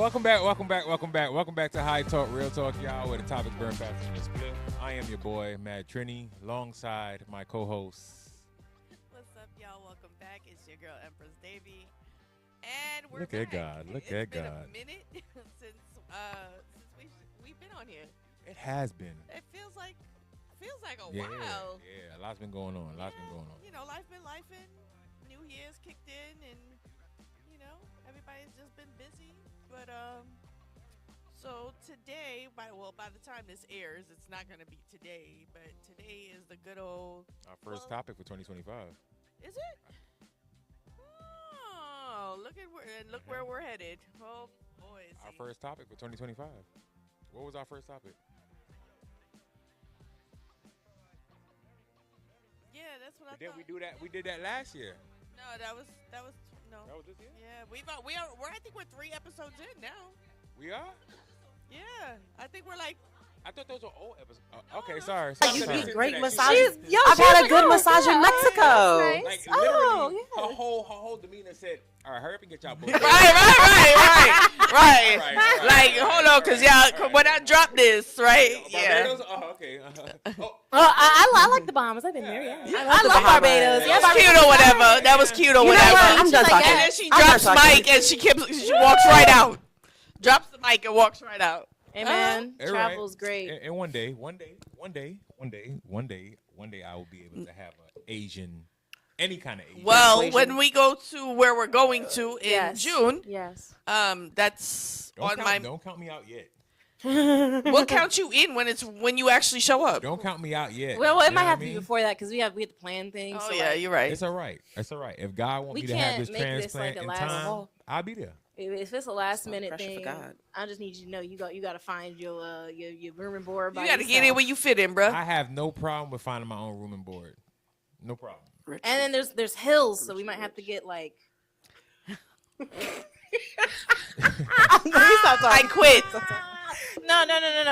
welcome back to High Talk, Real Talk, y'all, where the topics burn faster than the split. I am your boy, Mad Trini, alongside my co-host. What's up, y'all? Welcome back. It's your girl, Empress Davy, and we're Look back. at God. Look It's at been God. a minute since we've been on here. It has been. It feels like a Yeah, while. yeah. A lot's been going on. You know, life been lifing. New Year's kicked in, and you know, everybody's just been busy. But so today, by the time this airs, it's not gonna be today. But today is the good old. Our first topic for 2025. Is it? Oh, look where we're headed. Oh boy. Our first topic for 2025. What was our first topic? Yeah, that's what I Did thought. we did that last year. No, that was no. That was this year? Yeah, we're I think we're 3 episodes in now. We are? Yeah, I think we're like. I thought those were old episodes. No, Okay, no. sorry. You Sorry. get great She's- massages. Yo, I've she was had a like, good oh, massage in yeah, Mexico. nice. Like Oh, literally, yeah. her whole demeanor said, "All right, hurry up and get y'all boys." Right. Right. Like, hold on, cause y'all, Right. when I drop this, right? Yeah. Barbados? Oh, okay. Oh, I like the Bahamas. I've been there, yeah. Yeah. I love Barbados. That was cute or whatever. That was cute or You know whatever. what? I'm done She's like, talking. And then she I'm done drops talking. mic and she walks right out. Drops the mic and walks right out. Hey, man, All right. travel's great. And one day, I will be able to have an Asian, any kind of Asian. Well, Persuasion. when we go to where we're going to in Yes. June, Yes. don't that's on count, my. don't count me out yet. We'll count you in when you actually show up. Don't count me out yet. Well, You it know might what have I to be mean? before that because we have to plan things. Oh so yeah, like, you're right. It's all right. It's all right. If God want We me to have can't this make this like transplant a in last time, call. I'll be there. If it's a last minute pressure for thing, God. I just need you to know you got to find your room and board. You got to get in where you fit in, bro. I have no problem with finding my own room and board. No problem. And then there's hills, so we might have to get like. I quit. No.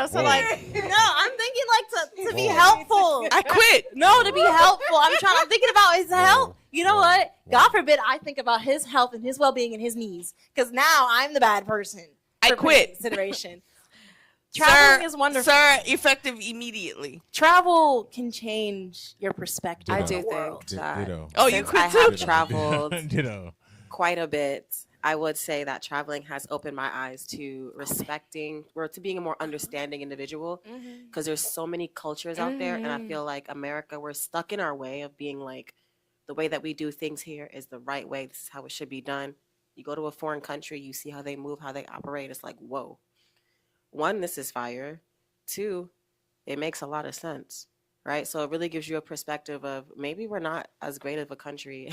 So Whoa. like, no, I'm thinking like to be helpful. I quit. No, to be helpful. I'm thinking about his health. You know Whoa. what? Whoa. God forbid I think about his health and his well-being and his needs, because now I'm the bad person. I for quit. Consideration. Traveling Sir, is wonderful. Sir, effective immediately. Travel can change your perspective. I on do the think world. that Ditto. Oh, you since quit I too? have traveled Ditto. quite a bit, I would say that traveling has opened my eyes to respecting or to being a more understanding individual, Mhm. because there's so many cultures out there, and I feel like America, we're stuck in our way of being like, the way that we do things here is the right way. This is how it should be done. You go to a foreign country, you see how they move, how they operate. It's like, whoa. One, this is fire. Two, it makes a lot of sense, right? So it really gives you a perspective of maybe we're not as great of a country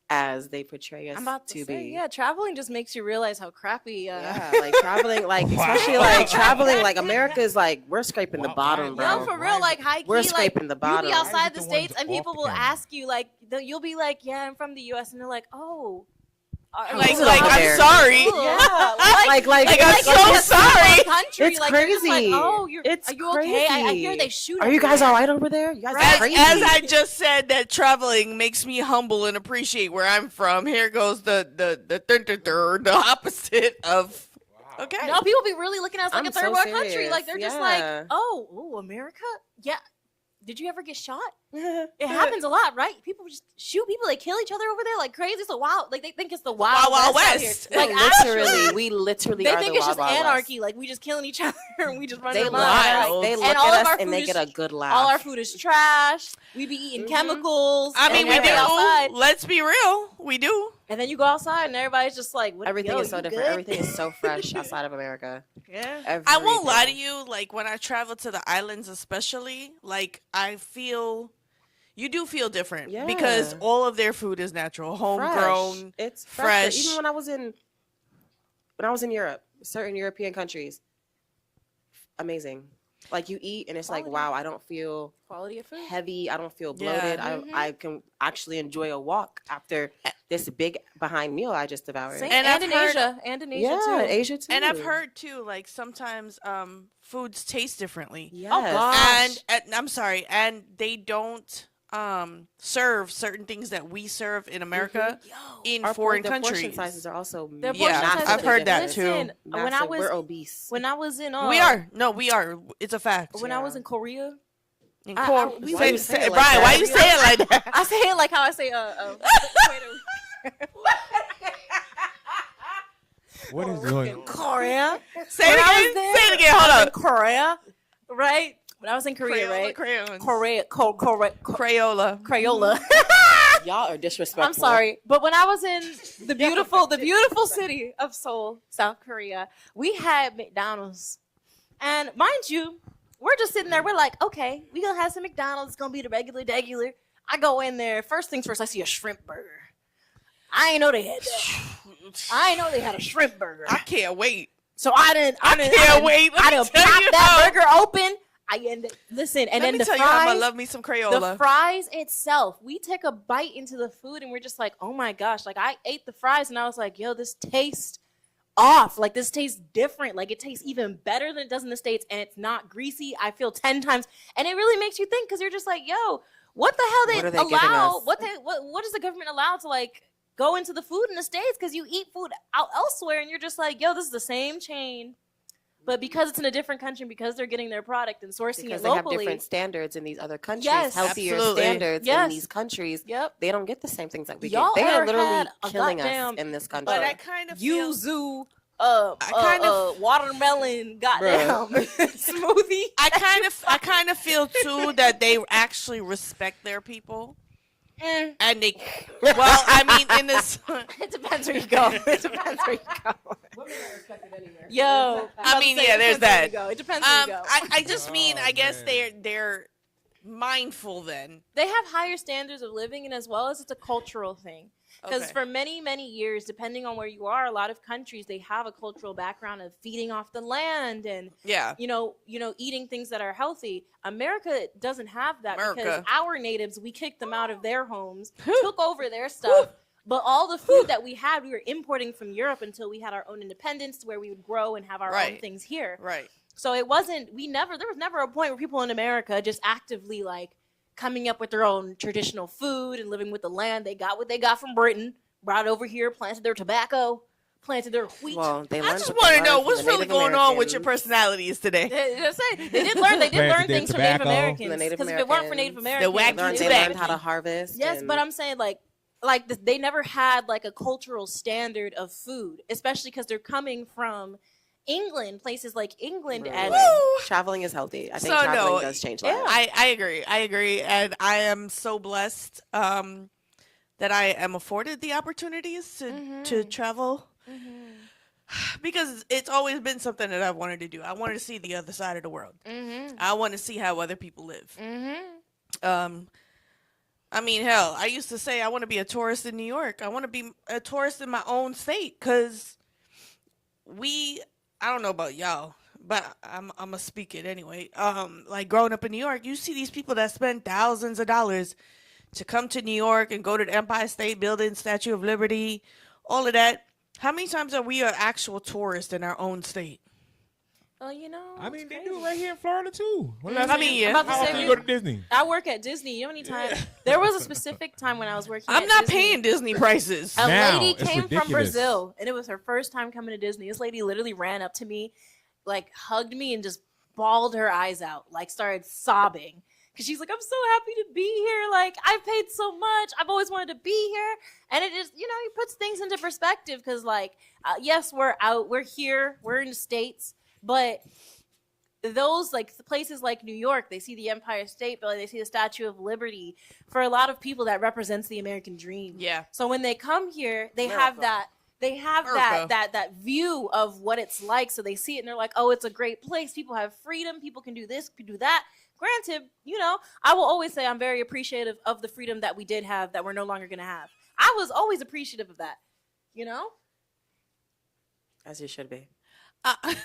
as they portray us I'm about to to say, be. yeah, traveling just makes you realize how crappy. Yeah, like traveling, like Wow. especially like traveling, like America is like we're scraping the Why- bottom, why- bro. No, for real, like high key, We're like scraping the you'll bottom. be Why is outside it the the states ones and off people the will camera? ask you, like, you'll be like, yeah, I'm from the U.S. and they're like, oh, Like, is it like over I'm there? sorry. Yeah, Like I'm it's so a small sorry. Country. It's like, they're just like, crazy. oh, It's are you okay? I crazy. hear they shoot. Are you guys everywhere. all right over there? You guys As, are crazy. as I just said, that traveling makes me humble and appreciate where I'm from. Here goes the opposite of. Wow. Okay. No, people be really looking at us like I'm a third so world country. serious. Like they're just Yeah. like, oh, ooh, America? Yeah. Did you ever get shot? It happens a lot, right? People just shoot people. They kill each other over there like crazy. So wow, like they think it's the wild, Wild out here. West. Like Literally, we literally they are think the it's Wild just Wild anarchy. West. Like we just killing each other and we just run They around. look, wild. they look And all at of us our and they food get is- a good laugh. All our food is trash. We be eating Mhm. chemicals. I mean, and we everybody outside. do. Let's be real. We do. And then you go outside and everybody's just like, what, Everything yo, is so you different. good? Everything is so fresh outside of America. Yeah. I won't lie to Everything. you. Like when I travel to the islands, especially, like I feel, you do feel different because Yeah. all of their food is natural, homegrown. Fresh. It's fresh. fresh. Even when I was in Europe, certain European countries, amazing. Like you eat and it's like, Quality. wow, I don't feel Quality of food. heavy. I don't feel Yeah. bloated. Mhm. I can actually enjoy a walk after this big behind meal I just devoured. Same. And And, I've in heard- Asia. And in Asia Yeah, too. Asia too. And I've heard too, like sometimes foods taste differently. Yes. Oh, God. And I'm sorry, and they don't serve certain things that we serve in America in Our foreign their portion countries. sizes are also Their Yeah, portion sizes I've are heard that Listen, too. when I was we're obese. when I was in We are. No, we are. It's a fact. when I was in Korea, In I- Cor- we- Why say, you say say, it like Brian, that? why you say it like that? I say it like how I say What is going? Korea. Say it When I again. was there, Say it again. I was Hold in up. Korea, right? When I was in Korea, right? Crayons. Korea, Crayola. Crayola. Y'all are disrespectful. I'm sorry, but when I was in the beautiful city of Seoul, South Korea, we had McDonald's, and mind you, we're just sitting there. We're like, okay, we gonna have some McDonald's. It's gonna be the regular. I go in there. First things first, I see a shrimp burger. I ain't know they had that. I ain't know they had a shrimp burger. I can't wait. So I didn't wait. Let I me didn't tell pop you that how. burger open. Listen, and Let then me the tell you how I fries. love me some The Crayola. fries itself, we take a bite into the food and we're just like, oh my gosh. Like I ate the fries and I was like, yo, this tastes off. Like this tastes different. Like it tastes even better than it does in the States, and it's not greasy. I feel 10 times. And it really makes you think, because you're just like, yo, what the hell What are they they giving allow? us? What does the government allow to like go into the food in the States? Because you eat food out elsewhere and you're just like, yo, this is the same chain. But because it's in a different country, because they're getting their product and sourcing Because it they have locally. different standards in these other countries, Yes. healthier Absolutely. standards Yes. in these countries. Yep. They don't get the same things that we Y'all get. They are ever literally had a killing us goddamn- in this country. But I kind of feel. Yuzu, watermelon, goddamn smoothie. I kind of feel too that they actually respect their people, Mm. and they. Well, I mean, in this. It depends where you go. It depends where you go. Yo, I mean, yeah, there's that. It depends where you go. I just mean, Oh, I guess man. they're mindful then. They have higher standards of living, and as well as it's a cultural thing. Because Okay. for many, many years, depending on where you are, a lot of countries they have a cultural background of feeding off the land and Yeah. eating things that are healthy. America doesn't have that because America. our natives, we kicked them out of their homes, took over their stuff. But all the food that we had, we were importing from Europe until we had our own independence, where we would grow and have our own Right. things here. Right. So there was never a point where people in America just actively like coming up with their own traditional food and living with the land. They got what they got from Britain, brought it over here, planted their tobacco, planted their wheat. Well, they I learned just what they want to learned know from what's the really Native going on with your Americans. personalities today. They did learn Planted things from tobacco. Native From Americans. the Native Because if it weren't for Native Americans. Americans, wacky They they learned tobacco. how to harvest. Yes, and but I'm saying like they never had like a cultural standard of food, especially because they're coming from England, places like England, Really. and Woo! traveling is healthy. I think So, traveling no, does change yeah. lives. I agree, and I am so blessed that I am afforded the opportunities to travel, because it's always been something that I've wanted to do. I wanted to see the other side of the world. I want to see how other people live. I mean, hell, I used to say I want to be a tourist in New York. I want to be a tourist in my own state, because I don't know about y'all, but I'm gonna speak it anyway. Like growing up in New York, you see these people that spend thousands of dollars to come to New York and go to the Empire State Building, Statue of Liberty, all of that. How many times are we an actual tourist in our own state? well, I mean, it's they crazy. do it right here in Florida too. When last I time mean, you- yeah. I'm about to How say often you we- go to Disney? I work at Disney. You know how many times? There was a specific time when I was working. I'm at not Disney. paying Disney prices. A Now, lady it's came from ridiculous. Brazil, and it was her first time coming to Disney. This lady literally ran up to me, like hugged me, and just bawled her eyes out, like started sobbing. Because she's like, I'm so happy to be here. Like, I've paid so much. I've always wanted to be here. And it just, it puts things into perspective. Because, like, yes, we're out. We're here. We're in the States. But those, like, places like New York, they see the Empire State Building. They see the Statue of Liberty. For a lot of people, that represents the American dream. Yeah. So when they come here, they America. have that. They have America. that view of what it's like. So they see it and they're like, oh, it's a great place. People have freedom. People can do this, can do that. Granted, I will always say I'm very appreciative of the freedom that we did have that we're no longer going to have. I was always appreciative of that, As you should be. I was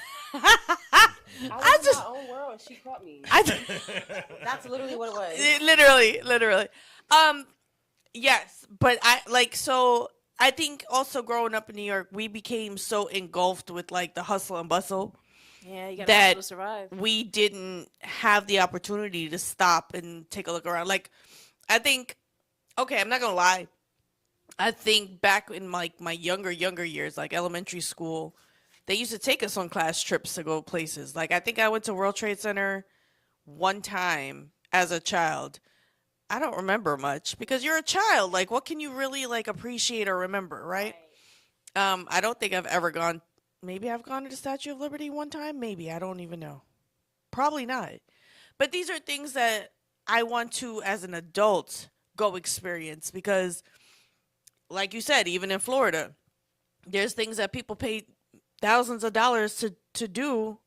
just- in my own world. She caught me. I That's literally what it was. literally. Yes, but I think also growing up in New York, we became so engulfed with like the hustle and bustle. Yeah, you got That- to survive. We didn't have the opportunity to stop and take a look around. Like, I think, okay, I'm not gonna lie. I think back in like my younger years, like elementary school, they used to take us on class trips to go places. Like I think I went to World Trade Center one time as a child. I don't remember much because you're a child. Like what can you really like appreciate or remember, right? I don't think I've ever gone. Maybe I've gone to the Statue of Liberty one time. Maybe I don't even know. Probably not. But these are things that I want to, as an adult, go experience because, like you said, even in Florida, there's things that people pay thousands of dollars to do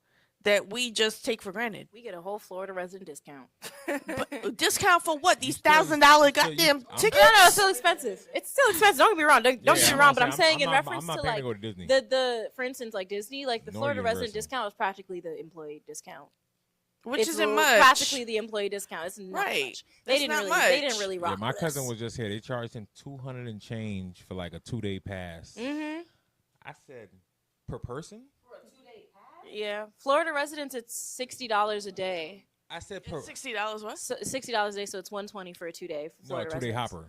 that we just take for granted. We get a whole Florida resident discount. But discount for what? These still- $1,000 goddamn I'm- tickets? No, it's still expensive. It's still expensive. Don't get me wrong. Don't get me wrong. But I'm saying in reference I'm not to paying like to go to Disney. the for instance like Disney, like the Nor Florida resident Universal. discount is practically the employee discount. Which It's isn't much. practically the employee discount. It's not Right. much. That's They not didn't much. really rock. Yeah, my with cousin us. was just here. They charged him 200 and change for like a 2-day pass. Mm-hmm. I said, per person? Yeah, Florida residents, it's $60 a day. I said per It's $60 what? So $60 a day, so it's $120 for a 2-day. For no, a Florida 2-day residents. hopper.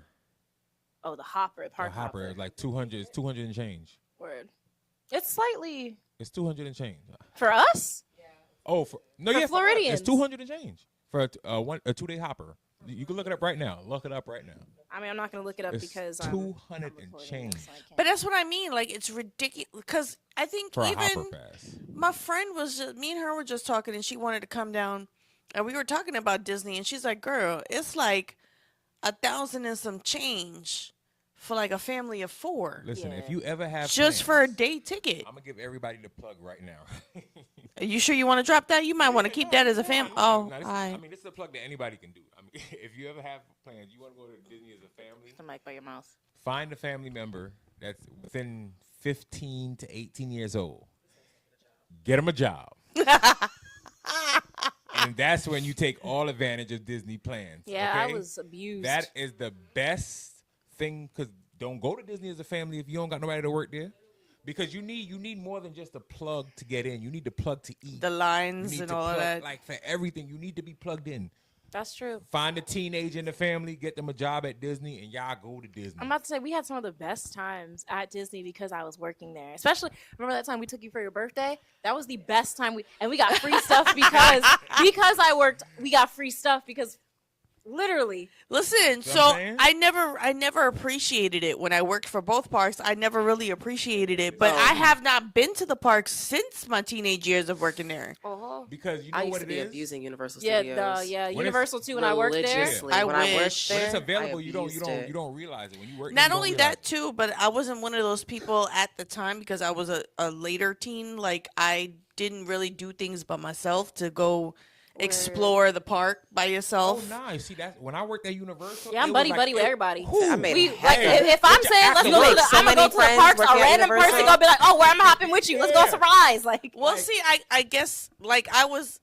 Oh, the hopper, The park hopper is like 200. It's 200 and change. Word. It's slightly It's 200 and change. for us. Oh, For us, Floridians. it's 200 and change for a 2-day hopper. You can look it up right now. Look it up right now. I mean, I'm not gonna look it up It's because 200 I'm and Floridian, change. so I can't. But that's what I mean. Like it's ridiculous because I think For a even hopper pass. my friend was just, me and her were just talking and she wanted to come down and we were talking about Disney and she's like, girl, it's like 1,000 and some change for like a family of 4 Listen, if Yeah. you ever have just for a plans, day ticket. I'm gonna give everybody the plug right now. Are you sure you want to drop that? You might want to keep that as a fam. Oh, No, this, I. I mean, this is a plug that anybody can do. I mean, if you ever have plans, you want to go to Disney as a family, the mic by your mouth. find a family member that's within 15 to 18 years old. Get them a job. And that's when you take all advantage of Disney plans. Yeah, okay? I was abused. That is the best thing because don't go to Disney as a family if you don't got nobody to work there. Because you need more than just a plug to get in. You need the plug to eat. The You lines need and to all of plug, that. like for everything, you need to be plugged in. That's true. Find a teenager in the family, get them a job at Disney, and y'all go to Disney. I'm about to say we had some of the best times at Disney because I was working there. Especially remember that time we took you for your birthday? That was the best time we got free stuff because I worked. We got free stuff because literally Listen, See what I'm so saying? I never appreciated it when I worked for both parks. I never really appreciated it, but Oh. I have not been to the parks since my teenage years of working there. Because you know I used what to it be is? abusing Universal yeah, Studios. yeah, When Universal too. When I worked there, Religiously. I when I worked wish. there, When it's available, I you don't abused it. realize it. When you work there, Not you don't only realize that too, but I wasn't one of those people at the time because I was a later teen. Like I didn't really do things by myself to go explore the park by Oh, yourself. nah. You see, that's when I worked at Universal. yeah, I'm it was buddy like- buddy with it- everybody. Who? I made We it like happen. if I'm But saying let's after go to work, the, so I'm gonna go many to the friends parks. work A at random person Universal. gonna be like, oh, where am I hopping with you? Let's go Yeah. surprise. Like, Well, see, I guess like I was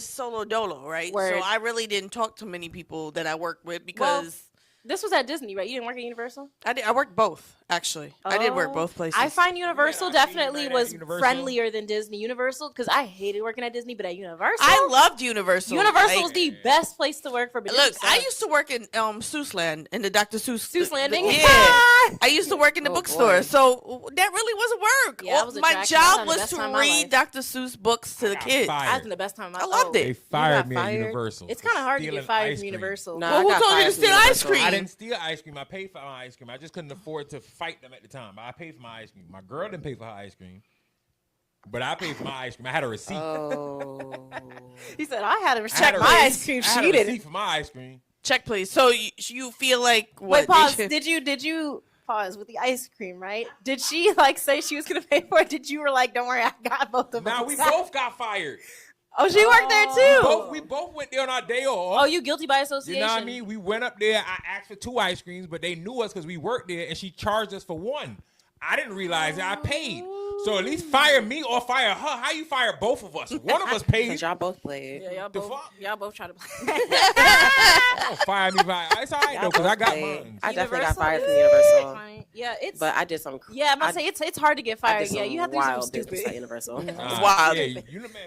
solo dolo, right? Word. So I really didn't talk to many people that I worked with because this was at Disney, right? You didn't work at Universal. I worked both actually. I did work Oh. both places. I find Universal Yeah, I seen you definitely right at was Universal. friendlier than Disney. Universal, because I hated working at Disney, but at Universal, I loved Universal. Universal is Like, the best place to work for. But look, Disney I sucks. used to work in Seuss Land in the Dr. Seuss Seuss Landing. Yeah, I used to work in the Oh, bookstore, boy. so that really wasn't work. Yeah, that was a My drag. I was having job the was best to time of my read life. Dr. Seuss books to the got kids. fired. I was having the best time. Of my I loved oh. it. They fired got me fired? at Universal. It's for kind of hard to stealing get fired ice from cream. Universal. Nah, Well, I who got told you to fired from steal ice Universal. cream? I didn't steal ice cream. I paid for my ice cream. I just couldn't afford to fight them at the time. I paid for my ice cream. My girl didn't pay for her ice cream, but I paid for my ice cream. I had a receipt. Oh. He said I had to I had check a my receipt- ice cream. I had She a didn't. receipt for my ice cream. Check, please. So you feel like what? Wait, pause. they should- Did you pause with the ice cream? Right? Did she like say she was gonna pay for it? Did you were like, don't worry, I got both of them. Now we both got fired. Oh, she worked there too. We both went there on our day off. Oh, you guilty by You association? know what I mean? We went up there. I asked for 2 ice creams, but they knew us because we worked there, and she charged us for 1. I didn't realize it. I paid. So at least fire me or fire her. How you fire both of us? One of us paid. Because y'all both played. Yeah, The fuck? y'all both try to play. Don't fire me. It's all right Y'all though, because I both got played. mine. I definitely got Universal fired from is Universal. fine. Yeah, it's. But I did some. yeah, I'm about I- to say it's hard to get I fired. did some Yeah, you have to do something wild business at stupid. Universal. Nah, wild. Yeah,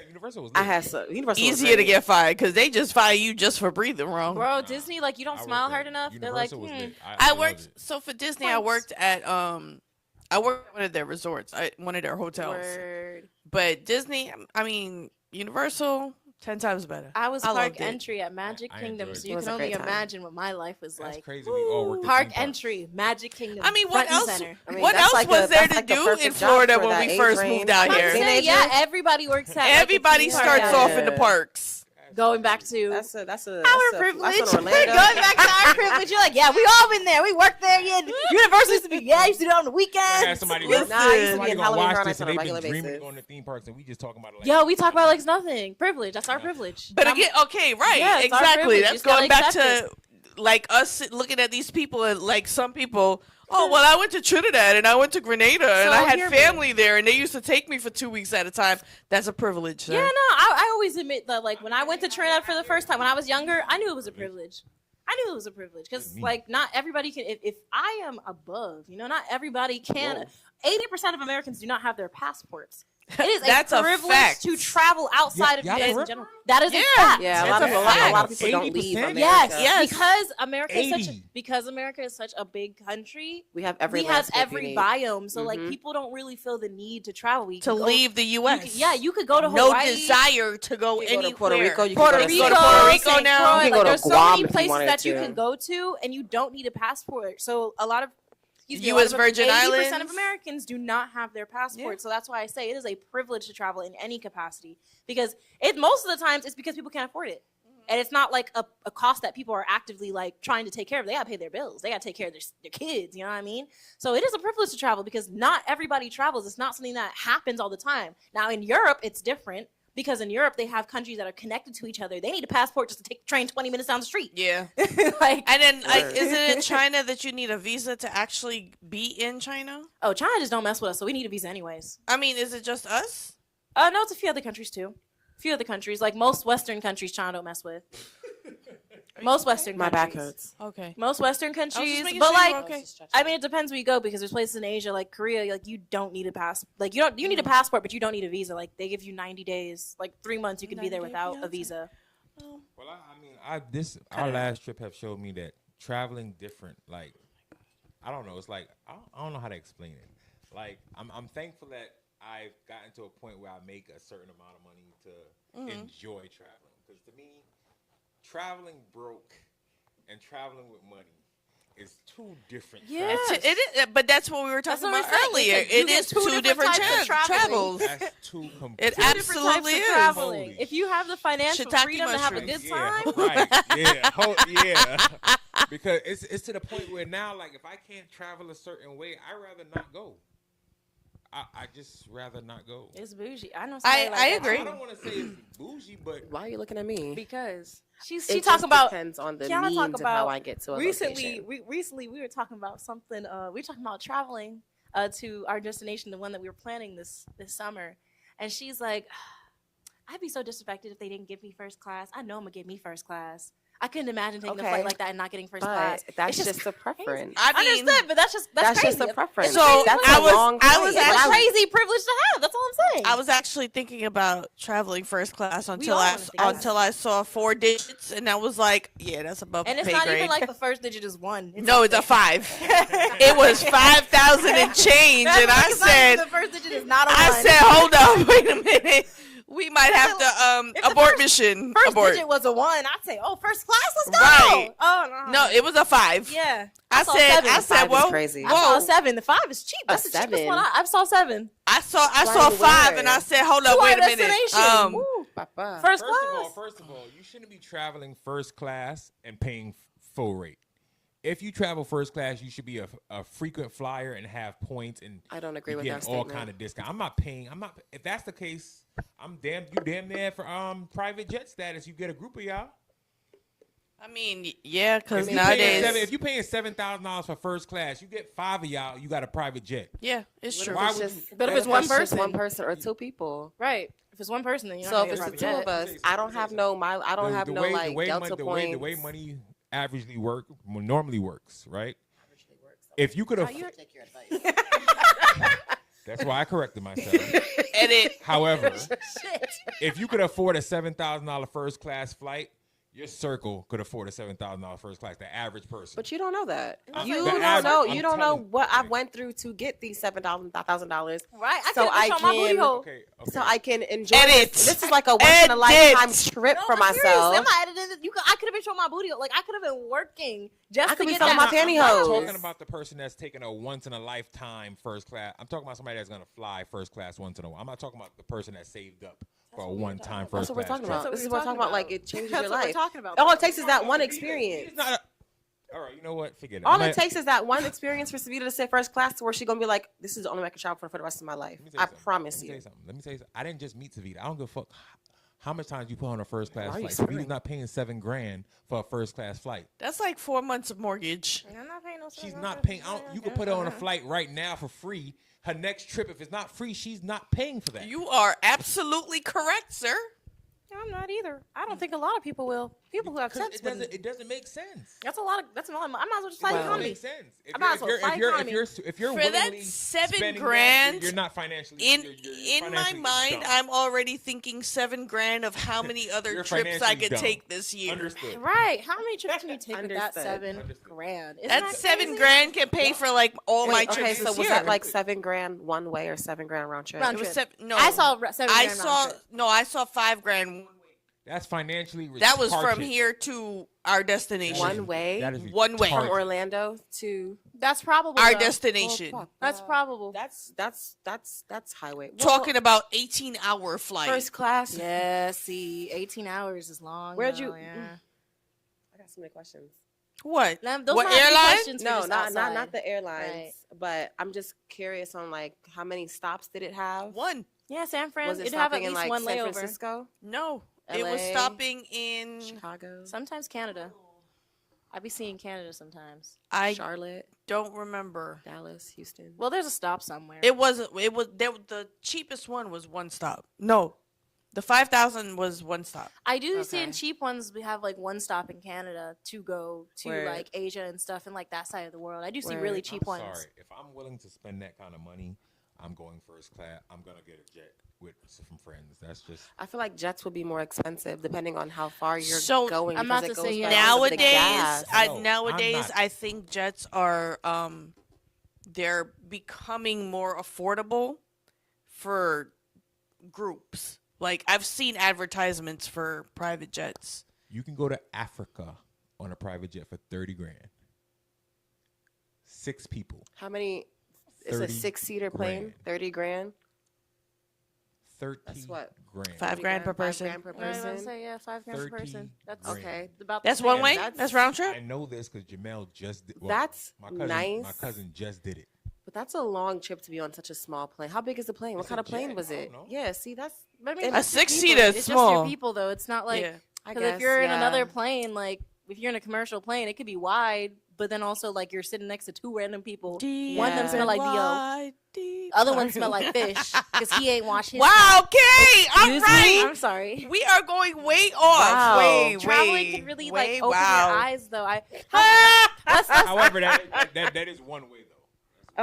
Universal was I lit. had some. Universal was Easier to great. get fired because they just fire you just for breathing wrong. Bro, Disney, like you don't I smile worked hard at- enough. They're like, Universal was lit. I loved worked it. so for Disney. I Thanks. worked at one of their resorts, one of their hotels. word. But Disney, I mean, Universal, 10 times better. I was I park loved it. entry at Magic I Kingdom, enjoyed so it. you It was can a only great time. imagine what my life was That's like. crazy. We all worked at Park theme parks. entry, Magic Kingdom. I mean, front what and else? center. I mean, What that's else like was the- there that's to like the do perfect in job Florida for when that we age first range. moved out I'm here? saying, yeah, everybody works at like, a Everybody theme park. starts off in the Yeah. parks. Going back to That's a our that's privilege. an Going Orlando. back to our privilege. You're like, yeah, we all been there. We worked there. Yeah, Universal used to be. Yeah, I used to do it on the I weekends. had somebody Listen. Nah, I used to somebody be in gonna Halloween watch Horror this Nights and on a they've been regular dreaming basis. of going to theme parks and we just talking about it like Yo, we talk about it like it's nothing. Privilege. That's our privilege. But I'm- again, okay, right, Yeah, it's our exactly. privilege. That's Just gotta going back accept to like us looking at these people and like some people. Oh well, I went to Trinidad and I went to Grenada and I hear had me. family there and they used to take me for 2 weeks at a time. That's a privilege. Sir. Yeah, no, I always admit that, like, when I went to Trinidad for the first time, when I was younger, I knew it was a privilege. I knew it was a privilege because, Me. like, not everybody can. If I am above, not everybody can. 80% of Americans do not have their passports. It is That's a a privilege fact. to travel outside Yeah, of yeah, the for in real? general. That is Yeah. a fact. Yeah, a It's lot a of people. fact. A lot of people don't leave 80%? America. Yes, Yes. because America is such 80. because America is such a big country. We have every. We have landscape every you need. biome, so like Mhm. people don't really feel the need to travel. We To can go- leave the you U.S. could- yeah, you could go to no Hawaii. desire to go You can go to anywhere. Puerto Rico, you can Puerto go to Rico, Go to Puerto Rico St. now. Croix, You can like, go to there's so Guam many if you places wanted that you to. can go to, and you don't need a passport. So a lot of US Virgin 80% Islands? of Americans do not have their passport. Yeah. So that's why I say it is a privilege to travel in any capacity because most of the times it's because people can't afford it. And it's not like a cost that people are actively like trying to take care of. They gotta pay their bills. They gotta take care of their kids. You know what I mean? So it is a privilege to travel because not everybody travels. It's not something that happens all the time. Now in Europe, it's different because in Europe they have countries that are connected to each other. They need a passport just to take the train 20 minutes down the street. Yeah. Like, And then, like, Word. isn't it China that you need a visa to actually be in China? oh, China just don't mess with us, so we need a visa anyways. I mean, is it just us? No, it's a few other countries too. A few other countries, like most Western countries, China don't mess with. Most Western My countries. back hurts. Okay. Most Western countries, making but sure you like, were okay. I mean, it depends where you go because there's places in Asia like Korea, like you don't need a pass, like you need a passport, but you don't need a visa. Like they give you 90 days, like 3 months, you can be there 90-day without a fiance. visa. Well, I mean, our last trip have showed me that traveling different. Like, I don't know. It's like I don't know how to explain it. Like, I'm thankful that I've gotten to a point where I make a certain amount of money to enjoy traveling. Because to me, traveling broke and traveling with money is two different. Yeah. travels. It is, but that's what we were That's talking what about I'm saying. earlier. It's like you It get is two two different different types of traveling. travels. That's two complete. It Two different types absolutely of is. traveling. Holy If you have the financial Shiitake freedom to have a good mushrooms. time, Right. Yeah. Because it's to the point where now, like, if I can't travel a certain way, I'd rather not go. I just rather not go. it's bougie. I know. I somebody like that. agree. I don't want to say it's bougie, but Why are you looking at me? because she It talking just about depends on the Kiana means talk of about how I get to a recently location. we were talking about something we were talking about traveling to our destination, the one that we were planning this summer, and she's like, I'd be so disrespected if they didn't give me first class. I know I'm gonna get me first class. I couldn't imagine taking a Okay. flight like that and not getting first But class. that's It's just a preference. I I mean, understand, but that's That's crazy. just a preference. So, that's I a was- long I was flight. It's a actually- crazy privilege to have. That's all I'm saying. I was actually thinking about traveling first class all until wanna think about until I saw 4 digits, and I was like, yeah, that's above and it's pay not grade. even like the first digit is 1. No, it's a 5. It was 5,000 and change, That's and I it's not said, even the first digit is not a 1. I said, hold on, wait a minute. We might have to if the abort first- mission. First Abort. digit was a 1. I'd say, oh, first class, let's go. Right. Oh no. No, it was a 5. Yeah. I saw said, 7. I said, 5 is whoa, crazy. I saw whoa. a 7. The 5 is cheap. A That's the cheapest 7? one. I saw 7. I saw Flying 5, where? and I said, hold To up, our wait a minute. destination. Woo. Papa. First class. First of all, you shouldn't be traveling first class and paying full rate. If you travel first class, you should be a frequent flyer and have points and I don't agree you with get that all statement. kind of discount. I'm not paying. If that's the case, you damn near for private jet status. You get a group of y'all. I mean, yeah, because I mean, nowadays, If you're paying $7,000 for first class, you get 5 of y'all. You got a private jet. yeah, it's What true. if Why it's would just- you- But if what it's one just one person? person or 2 people. Right. If it's one person, then you're So not if it's getting the a 2 private of jet. us, I don't have no I don't have no like Delta the points. way money averagely normally works, right? If you could have, Take your advice. that's why I corrected myself. Edit. However, Shit. if you could afford a $7,000 first class flight, your circle could afford a $7,000 first class. The average person. But you don't know that. I'm- You the don't average- know. I'm You don't know telling- what I okay. went through to get these $7,000. Right. I So could I have shown my booty can- hole. okay. So I can enjoy Edit. this is like a once in a lifetime Edit. trip No, for but seriously, myself. I'm not editing it. I could have been showing my booty hole. Like I could have been working just I to could be get selling that. my I'm pantyhose. not talking about the person that's taking a once in a lifetime first class. I'm talking about somebody that's gonna fly first class once in a while. I'm not talking about the person that saved up for a one time That's first what we're class talking trip. about. what This is we're what we're talking talking about. Like about. it changes That's your what we're life. talking about. All it takes is that one He's experience. not all right, you know what? Forget it. All I'm it not- takes is that one experience for Savita to sit first class to where she's gonna be like, "This is the only way I can travel for the rest of my life." Let me tell you I something. promise Let me tell you. something. Let me tell you something. I didn't just meet Savita. I don't give a fuck how much time you put on a first class Why are you flight. swearing? Savita's not paying $7,000 for a first class flight. That's like 4 months of mortgage. I'm not paying no. She's not paying. You can put her on a flight right now for free. Her next trip, if it's not free, she's not paying for that. You are absolutely correct, sir. I'm not either. I don't think a lot of people will. People who have 'Cause sense. it wouldn't. doesn't. It doesn't make sense. That's a lot of. That's a lot. I might as well just fly It doesn't economy. make sense. If I might as well fly economy. if you're For that willingly 7 spending grand, that, you're not financially. In you're in my financially mind, dumb. I'm already thinking $7,000 of how many other You're trips I financially could dumb. take this year. Understood. Right. How many trips can you take with that Understood. $7,000? Isn't That that 7,000 can pay for like all my Wait, trips okay, this so was year. that like $7,000 one way or $7,000 round trip? Round It was trip? no. I saw $7,000. I round saw trip. no. I saw $5,000. That's financially. That was from retarded. here to our destination. One way That is One way. from retarded. Orlando to That's probable. Our though. destination. Oh, fuck. That's probable. That's highway. Talking about 18-hour flight. first class. Yeah. See, 18 hours is long. Where'd though, you- Yeah. I got so many questions. What? Those What might be airline? questions for No, just not outside. the airlines, but I'm just curious on like how many stops did it have? One. Yeah, San Fran. Was it It'd have at stopping in least like one San layover. Francisco, No. It was LA? stopping in. Chicago, Sometimes Canada. I be seeing Canada sometimes. I Charlotte, don't remember. Dallas, Houston? Well, there's a stop somewhere. It wasn't. It was. The cheapest one was one stop. No, the 5,000 was one stop. I do see in Okay. cheap ones we have like one stop in Canada to go to Word. like Asia and stuff and like that side of the world. I do see Word. really cheap I'm ones. sorry. If I'm willing to spend that kind of money, I'm going first class. I'm gonna get a jet with some friends. That's just. I feel like jets would be more expensive depending on how far you're So, going. I'm because about it to goes say, by yeah. the Nowadays, gas. No, I'm nowadays, not. I think jets are they're becoming more affordable for groups. Like I've seen advertisements for private jets. You can go to Africa on a private jet for $30,000. 6 people, How many? It's a 30 6-seater plane. grand. 30 grand. 30 That's what? grand. $5 grand per person. $5 grand per Right, I was about to person. say, yeah, $5,000 per person. 30 That's grand. Okay. about That's the one same. way. That's- That's round trip. I know this because Jamel just did. That's my cousin, nice. My cousin just did it. But that's a long trip to be on such a small plane. How big is the plane? What It's kind a of plane jet. was I it? don't know. Yeah, see, that's. But I mean, A it's just your 6-seater people. is It's small. just your people, though. It's not like Yeah. I because if guess, you're in yeah. another plane, like if you're in a commercial plane, it could be wide, but then also like you're sitting next to 2 random people. One of them smell like BO. Other one smell like fish because he ain't washed his. Wow. Okay. I'm Excuse right. I'm sorry. We are going way off. Wow. Way, Traveling way, can really way, like open wow. your eyes, though. Let's However, that is one way though.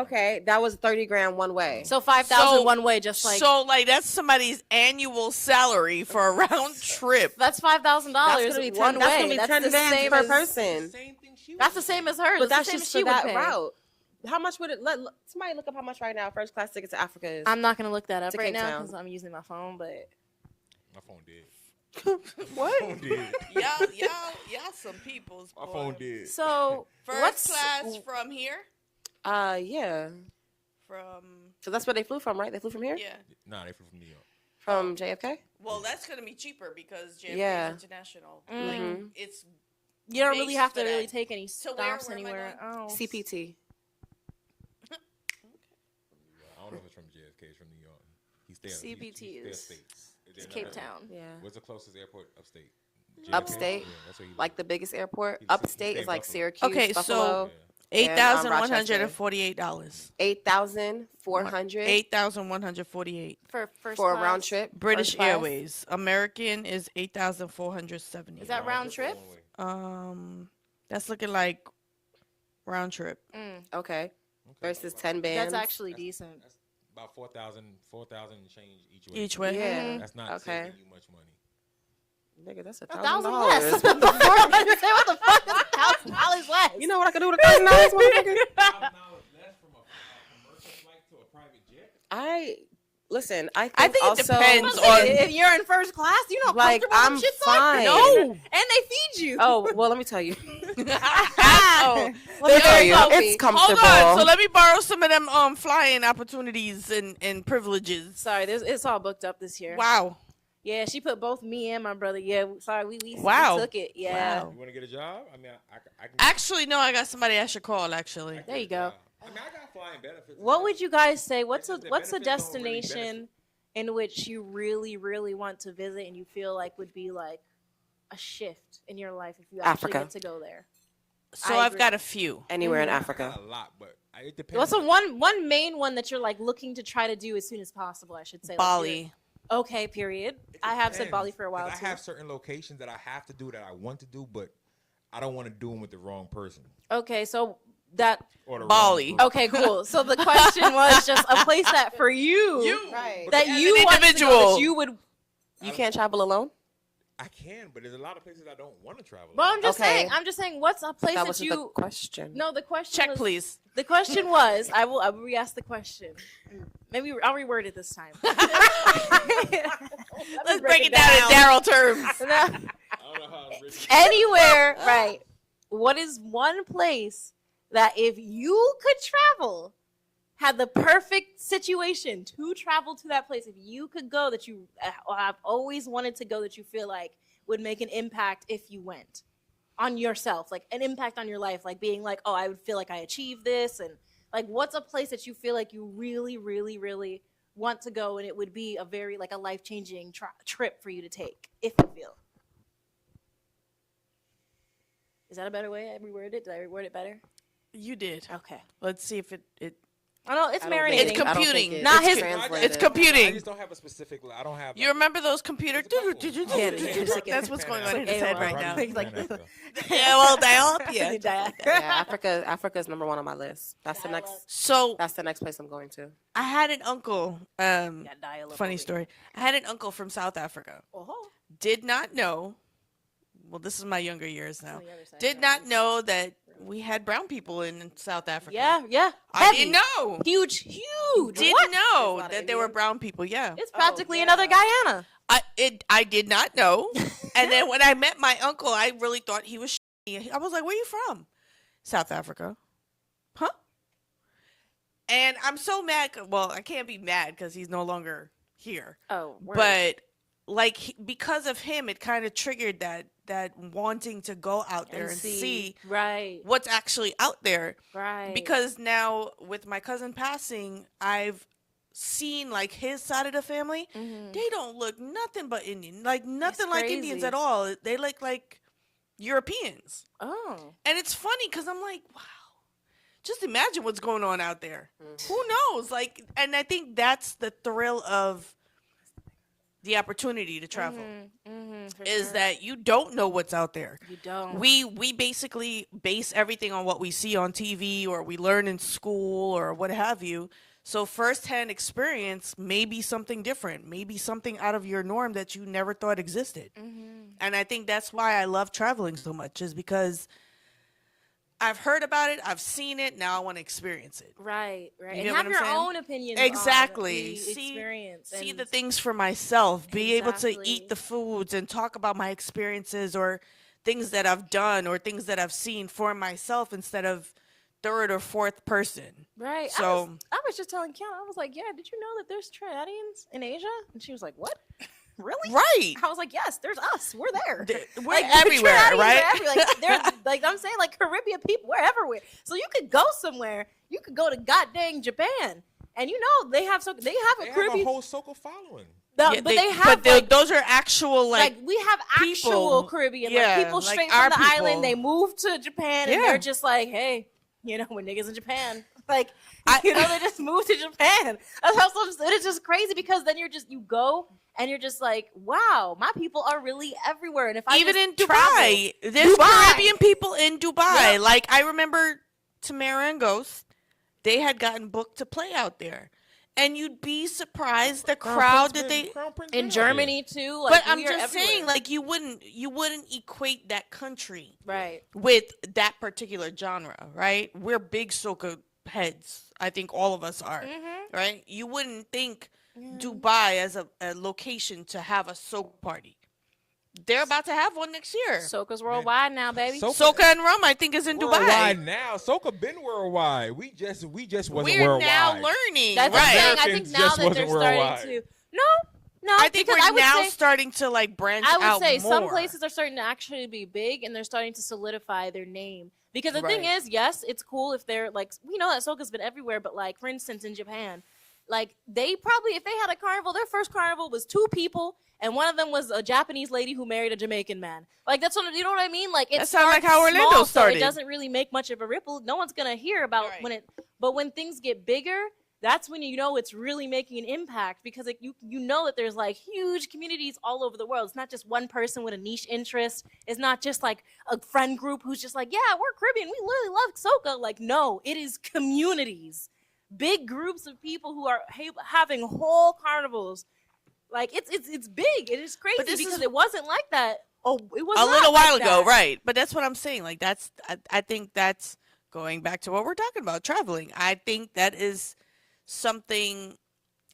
Okay, that was 30 grand one way. so 5,000 So- one way, just like So like that's somebody's annual salary for a round trip. that's $5,000 that's gonna be 10, one that's way. gonna be That's 10 the bands same per as, person. Same thing she That's the was same saying. as hers. But that's the same just as she for that would pay. route. How much would it? Somebody look up how much right now first class ticket to Africa is. I'm not gonna look that up To right Cape now Town. because I'm using my phone. But My phone did. What? My phone did. y'all some people's My boy. phone did. so First what's class from here? Yeah. From So that's where they flew from, right? They flew from here? yeah. Nah, they flew from New York. From JFK? Well, that's gonna be cheaper because JFK Yeah. is international. Mhm. Like it's you don't really based have for to really that. take any So stops where am I anywhere. going? Oh, CPT. I don't know if it's from JFK. It's from New York. He stay CPT he stay is- upstate. it's Cape Town. Yeah. What's the closest airport upstate? Upstate, Yeah, that's where he like live. the biggest airport. He stay Upstate is like Buffalo. Syracuse, Okay, so Buffalo. $8,148. $8,400 $8,148. For first for a class. round trip. British first class. Airways. American is 8,470. Is that round trip? That's looking like round trip. Okay. Versus 10 bands. That's actually decent. That's about 4,000 and change each way. Each way. Yeah. That's not Okay. taking you much money. Nigga, that's $1,000 $1,000. less. What the fuck? What the fuck is $1,000 less? You know what I can do with $1,000, motherfucker? $1,000 less from a commercial flight to a private jet. Listen, I think, I think it also, depends Like, on- if you're in first class, you know how Like, comfortable I'm them shits fine. are. No. And they feed you. Oh, well, let me tell you. Oh, Let me tell you, comfy. it's comfortable. hold on. So let me borrow some of them flying opportunities and privileges. Sorry, it's all booked up this year. Wow. Yeah, she put both me and my brother. Yeah, sorry, we Wow. took it. Yeah. Wow. You want to get a job? I mean, I can. Actually, no, I got somebody I should call, actually. I can There you get a go. job. I mean, I got flying benefits. What would you guys say? What's It's a just the benefits don't really destination in which you really, really want to visit and you feel like would be like a shift in your life if you actually Africa. get to go there? So I I've agree. got a few. Anywhere in Not Africa. a lot, but it depends. What's the one main one that you're like looking to try to do as soon as possible? I should say like, Bali. you're- okay, period. It I have said depends, Bali for a 'cause while I too. have certain locations that I have to do that I want to do, but I don't want to do them with the wrong person Okay, so that or the Bali. wrong group. okay, cool. So the question was just a place that for you, Right. that As you an want to go, individual. that you would. You can't travel alone? I can, but there's a lot of places I don't want to travel. Well, I'm just Okay. saying, what's a place That that, wasn't you? the question. No, the question. Check, was, please. The question was, I will re-ask the question. Maybe I'll reword it this time. Let's break it down in Daryl terms. I don't know how rich- Anywhere, right? What is one place that if you could travel, had the perfect situation to travel to that place, if you could go that you have always wanted to go, that you feel like would make an impact if you went on yourself, like an impact on your life, like being like, oh, I would feel like I achieved this, and like, what's a place that you feel like you really, really, really want to go, and it would be a very like a life-changing trip for you to take, if you feel. Is that a better way I reworded it? Did I reword it better? You did. Okay. Let's see if it I know it's I don't marinating. think- It's I don't think computing. it- Not it's his- translated. It's computing. I just don't have a specific. I don't have. You remember those computer? Yeah, That's what's going on in his head right now. Like- Yeah, well, they help you. Yeah, Africa's number one on my list. That's the next. So That's the next place I'm going to. I had an uncle. Yeah, die a little Funny bit. story. I had an uncle from South Africa. Oh, Did not know. Well, this is my younger years now. on the other side. Did not know that we had brown people in South Africa. Yeah. I Heavy. didn't know. Huge. Didn't What? know lot of that there were Indians. brown people. Yeah. It's practically yeah. another Guyana. I did not know. And then when I met my uncle, I really thought he was shitty. I was like, where you from? South Africa. Huh? And I'm so mad. Well, I can't be mad because he's no longer here. Oh, But like because of him, it kind of triggered that wanting to go out there and see right, what's actually out there. right. Because now with my cousin passing, I've seen like his side of the family. Mhm. They don't look nothing but Indian, like nothing like Indians crazy. at all. They look like Europeans. Oh, And it's funny because I'm like, wow, just imagine what's going on out there. Who knows? Like, and I think that's the thrill of the opportunity to travel is that you don't know what's out there. you don't. We basically base everything on what we see on TV or we learn in school or what have you. So firsthand experience may be something different, maybe something out of your norm that you never thought existed. And I think that's why I love traveling so much, is because I've heard about it, I've seen it, now I want to experience it. Right. You And get have what I'm your saying? own opinions. Exactly. On the See- experience. See and- the things for myself, be able to Exactly. eat the foods and talk about my experiences or things that I've done or things that I've seen for myself instead of third or fourth person. Right. So- I was just telling Kiana, I was like, yeah, did you know that there's Trinidadians in Asia? And she was like, what? Really? Right. I was like, yes, there's us. We're there. We're Like, everywhere, Trinidadians right? are everywhere. Like, they're, like I'm saying, like Caribbean people, we're everywhere. So you could go somewhere. You could go to goddamn Japan, and you know they have a They have a Caribbean. whole Soko following. Yeah, but they have those are actual like we have actual people. Caribbean, Yeah, like people like straight our from the people. island. They moved to Japan, and Yeah. they're just like, hey, you know, we're niggas in Japan. Like, I- you know, they just moved to Japan. That's how it's just crazy because then you go and you're just like, wow, my people are really everywhere. And if I Even just in travel- Dubai, there's Dubai. Caribbean people in Dubai. Yeah. Like I remember Tamara and Ghost, they had gotten booked to play out there, and you'd be surprised the crowd that they. in Germany too. Like, But I'm we are just everywhere. saying, like you wouldn't equate that country right? with that particular genre, right? We're big soca heads. I think all of us are, Mm-hmm. right? You wouldn't think Dubai as a location to have a soca party. They're about to have one next year. Soca's worldwide now, baby. Soca and rum, I think, is in Worldwide Dubai. now. Soca been worldwide. We just wasn't We're worldwide. now learning, That's what I'm right? saying. I think Americans now just that they're wasn't starting worldwide. to no, I think because we're I would now say, starting to like branch I would out say more. some places are starting to actually be big and they're starting to solidify their name. Because the thing Right. is, yes, it's cool if they're like, we know that soca's been everywhere, but like, for instance, in Japan, like they probably, if they had a carnival, their first carnival was 2 people and one of them was a Japanese lady who married a Jamaican man. Like that's what, you know what I mean? Like it That sounds like starts how Orlando small, started. So it doesn't really make much of a ripple. No one's gonna hear about Right. but when things get bigger, that's when you know it's really making an impact because like, you know that there's like huge communities all over the world. It's not just one person with a niche interest. It's not just like a friend group who's just like, yeah, we're Caribbean. We really love soca. Like, no, it is communities, big groups of people who are having whole carnivals. Like it's big. It is crazy this because is- it wasn't like that. Oh, it was A not little like while ago, that. right? But that's what I'm saying. Like I think that's going back to what we're talking about, traveling. I think that is something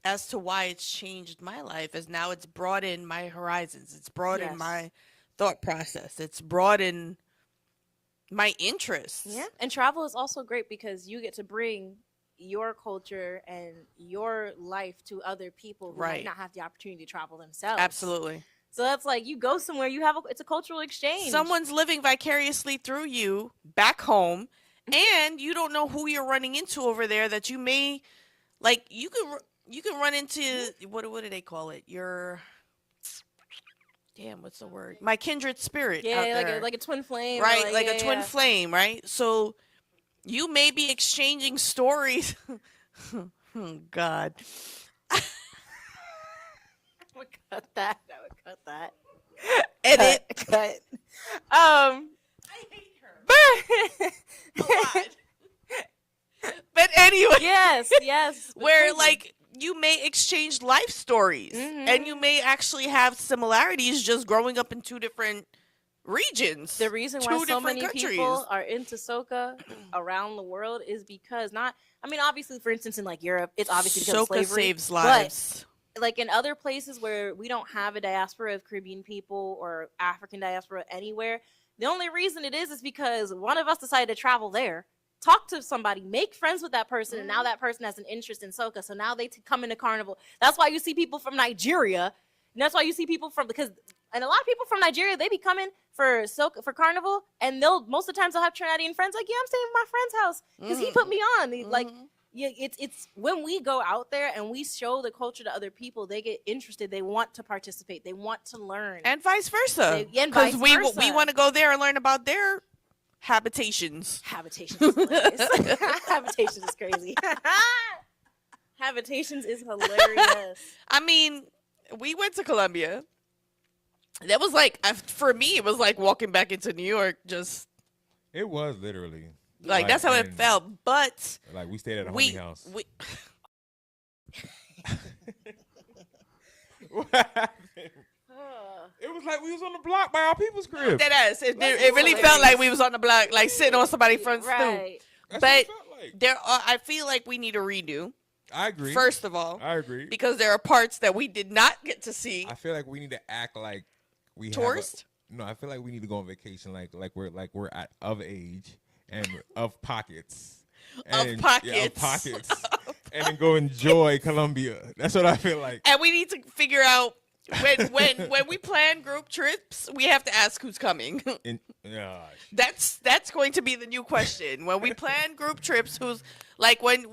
as to why it's changed my life is now it's broadened my horizons. It's broadened Yes. my thought process. It's broadened my interests. Yeah, and travel is also great because you get to bring your culture and your life to other people who Right. might not have the opportunity to travel themselves. Absolutely. So that's like you go somewhere, it's a cultural exchange. Someone's living vicariously through you back home, and you don't know who you're running into over there that you may like. You can run into what do they call it? Your what's the word? My kindred spirit. out yeah, there. like a twin flame, or right, like yeah, a twin yeah. flame, right? So you may be exchanging stories. Oh God. I would cut that. I would cut that. Edit. Cut. I hate her. But anyway, yes. but where crazy. like you may exchange life stories and you may actually have similarities just growing up in 2 different regions. the reason two why so different many countries. people are into soca around the world is because obviously, for instance, in like Europe, it's obviously because of Soca slavery. saves but lives. like in other places where we don't have a diaspora of Caribbean people or African diaspora anywhere, the only reason it is because one of us decided to travel there, talk to somebody, make friends with that person, and now that person has an interest in soca. So now they come into carnival. That's why you see people from Nigeria. And that's why you see people and a lot of people from Nigeria, they be coming for soca for carnival, and most of the times they'll have Trinidadian friends like, yeah, I'm staying at my friend's house because he put me on. Like, yeah, it's when we go out there and we show the culture to other people, they get interested. They want to participate. They want to learn. And vice versa. And Because vice we versa. want to go there and learn about their habitations. Habitations is hilarious. Habitations is crazy. Habitations is hilarious. I mean, we went to Colombia. That was like, for me, it was like walking back into New York. Just It was literally like that's how it and, felt. But Like we stayed at a we, homie house. we What happened? It was like we was on the block by our people's crib. that ass. It That's really hilarious. felt like we was on the block, like sitting on somebody's front stoop. Right. That's but what it felt like. There are. I feel like we need a redo. I agree. First of all, I agree. because there are parts that we did not get to see. I feel like we need to act like we have Tourist? no, I feel like we need to go on vacation like we're of age and of pockets. Of And, pockets. Yeah, of pockets. And then go enjoy Colombia. That's what I feel like. And we need to figure out when we plan group trips, we have to ask who's coming. That's going to be the new question. When we plan group trips, who's like when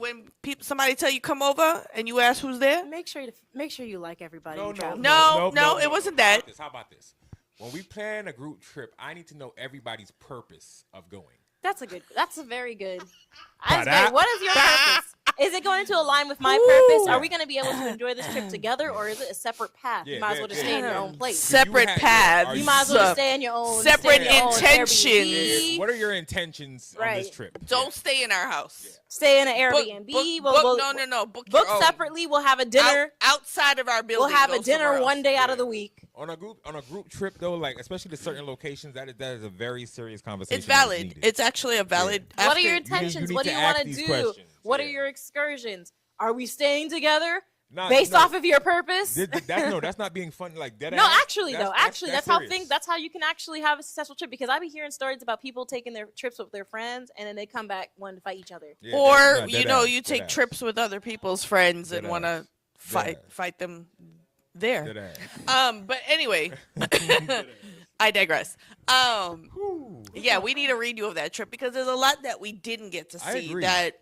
somebody tell you come over and you ask who's there? Make sure you like everybody. No, you travel. No, it wasn't that. How about this? When we plan a group trip, I need to know everybody's purpose of going. That's a very good. Ta-da. What is your purpose? Is it going to align with my purpose? Are we going to be able to enjoy this trip together, or is it a separate path? Yeah, you might as well just stay in your own place. Separate paths. You might as well just stay in your own. Separate stay in your own intentions. Airbnb. What are your intentions on this Right. trip? Don't stay in our house. Stay in an Airbnb. No. Book Book your own. separately. We'll have a dinner. Outside of our building. We'll have a go somewhere dinner one else. day out of the week. On a group trip though, like especially to certain locations, that is a very serious conversation. It's that is valid. needed. It's actually a valid. What are your after- intentions? need What do to you want ask to these do? questions. What are Yeah. your excursions? Are we staying together Not- based no, off of your purpose? that's not being funny. Like that. No, actually, that's how serious. that's how you can actually have a successful trip. Because I be hearing stories about people taking their trips with their friends and then they come back wanting to fight each other. Yeah, Or that- you that know, ass, you that take ass, trips with other people's friends and Dead want ass. to Dead ass. fight them there. that ass. But anyway, I digress. Whew. Yeah, we need a redo of that trip because there's a lot that we didn't get to I see. agree. That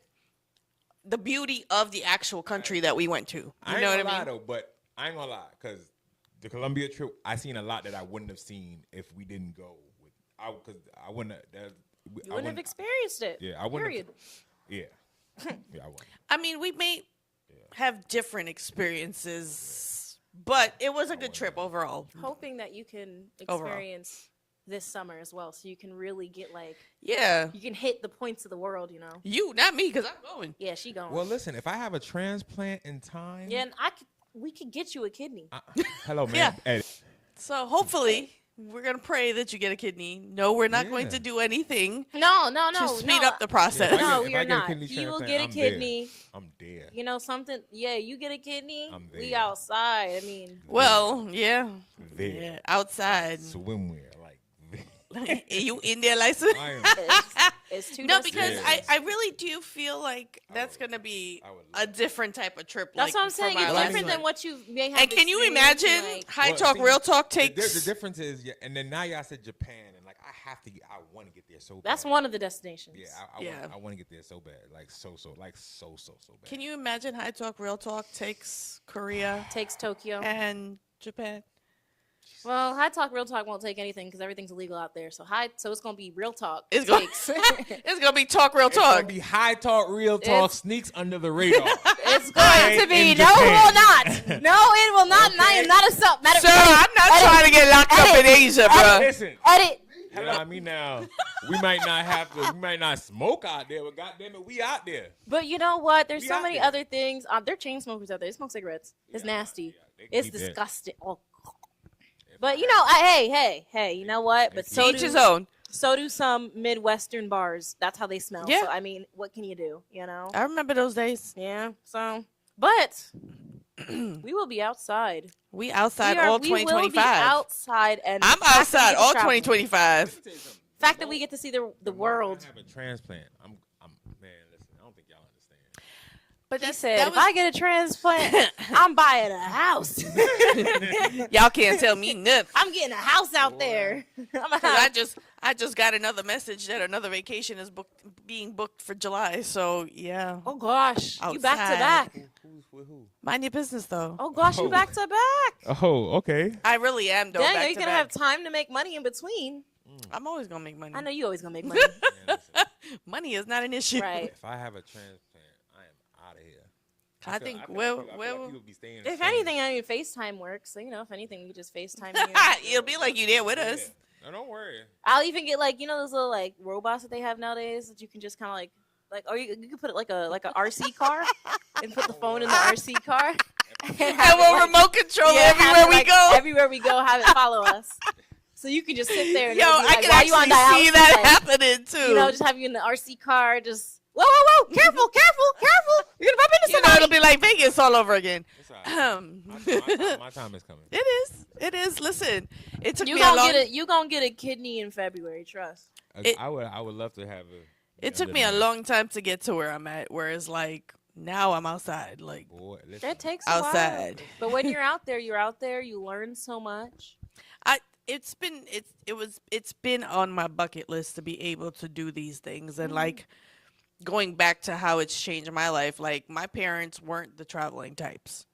the beauty of the actual country that we went to. You I ain't know what I gonna lie mean? though, but I ain't gonna lie because the Colombia trip, I seen a lot that I wouldn't have seen if we didn't go. Because I wouldn't. You wouldn't have experienced it. Yeah, I wouldn't. Period. Yeah, yeah, I wouldn't. I mean, we may have different experiences, but it was a good trip overall. Hoping that you can Overall. experience this summer as well, so you can really get like Yeah, you can hit the points of the world. You know. you, not me, because I'm going. Yeah, she going. Well, listen, if I have a transplant in time, yeah, and we could get you a kidney. hello, man. Yeah. Hey, So hopefully, we're gonna pray that you get a kidney. No, we're not going Yeah. to do anything No, to speed no. up the process. Yeah, if I No, get- if you're I get a not. kidney You will transplant, get a I'm there. kidney. I'm dead. You know something? Yeah, you get a kidney. I'm We there. outside. I mean, Well, yeah, There. yeah, outside. Swimwear, like You in there, license? I am. it's too. No, dusty. because Yeah. I really do feel like that's gonna be I would a different type of trip. That's like, what I'm for saying. my It's life. different than what you may have. And can you experienced, imagine like- High Well, Talk, see, Real Talk The takes? difference is, yeah, and then now y'all said Japan, and like I want to get there so bad. That's one of the destinations. Yeah, Yeah. I want to get there so bad, like so bad. Can you imagine High Talk, Real Talk takes Korea Takes Tokyo. and Japan? Well, High Talk, Real Talk won't take anything because everything's illegal out there. So it's gonna be Real Talk. It's gonna- takes. It's gonna be Talk, Real It's gonna Talk. be High Talk, Real Talk, It's- sneaks under the radar. It's I going to be. in No, it will Japan. not. No, it will not. And I am Okay. not a sub. Matter Sir, I'm not trying to get locked up in Asia, bro. Listen, Edit. you know what I mean? Now we might not smoke out there, but goddamn it, we out there. But you know what? There's We so out many there. other things. There are chain smokers out there. They smoke cigarettes. It's nasty. They It's keep that. disgusting. Oh. But you know, hey, you know what? But so Each his do, own. so do some Midwestern bars. That's how they smell. Yeah. So I mean, what can you do? You know? I remember those days. Yeah. So, but we will be outside. We outside We all we will be 2025. outside, and I'm the fact that we outside get to all travel- 2025. The fact that we get to see the world. I have a transplant. I'm man. Listen, I don't think y'all understand. But He that said, that if I get a transplant, I'm buying a house. y'all can't tell me nothing. I'm getting a house out there. I'm gonna 'Cause have- I just got another message that another vacation is being booked for July. So yeah, oh gosh, you back to Outside. back. Who's with who? mind your business though. Oh gosh, you Oh. back to back. Oh, okay. I really am though. Dang, back are you to gonna back. have time to make money in between? I'm always gonna make money. I know you always gonna make money, Man, listen, Money is not an issue. right? if I have a transplant, I am out of here. I think people be staying. If anything, I mean, FaceTime works. So you know, if anything, we just FaceTime you. it'll be like you there with us. No, don't worry. I'll even get like those little like robots that they have nowadays that you can just kind of like or you can put it like a RC car and put the phone in the RC car. And And have it, we'll like- remote control yeah, have everywhere it, we like, go. Everywhere we go, have it follow us. So you can just sit there. And Yo, it'll be I like, can while you on actually see dialysis, that like, happening too. You know, just have you in the RC car, just whoa, careful, you're gonna bump into You know, somebody. it'll be like Vegas all over again. It's all right. Um, My time is coming. It is. Listen, it took You me a gonna long. get it. You gonna get a kidney in February. Trust. It- I would love to have a. It took me a long time to get to where I'm at. Whereas, like, Now I'm outside, like Boy, listen. It takes a while. outside. But when you're out there, you're out there. You learn so much. It's been on my bucket list to be able to do these things, and like going back to how it's changed my life. Like my parents weren't the traveling types.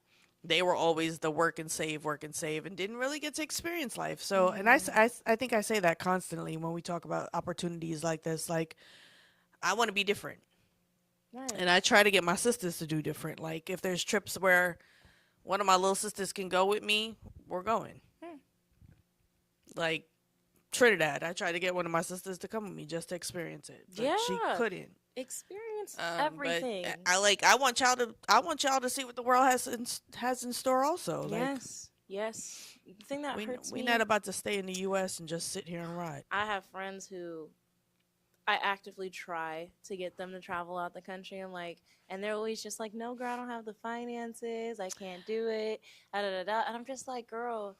They were always the work and save, and didn't really get to experience life. So, and I think I say that constantly when we talk about opportunities like this. Like, I want to be different. Right. And I try to get my sisters to do different. Like, if there's trips where one of my little sisters can go with me, we're going. Like, Trinidad, I tried to get one of my sisters to come with me just to experience it. But she Yeah. couldn't. Experience But everything. I want y'all to see what the world has in store also. Yes. Yes. The thing that Like, hurts we're me. not about to stay in the US and just sit here and ride. I have friends who I actively try to get them to travel out the country. And they're always just like, no, girl, I don't have the finances. I can't do it. Da, da, da, da. And I'm just like, girl,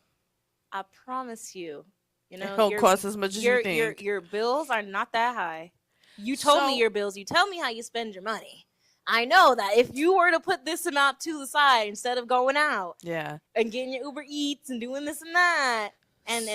I promise you, It don't cost as much as you your, think. your bills are not that high. You told me So- your bills. You tell me how you spend your money. I know that if you were to put this amount to the side instead of going out Yeah. and getting your Uber Eats and doing this and that, and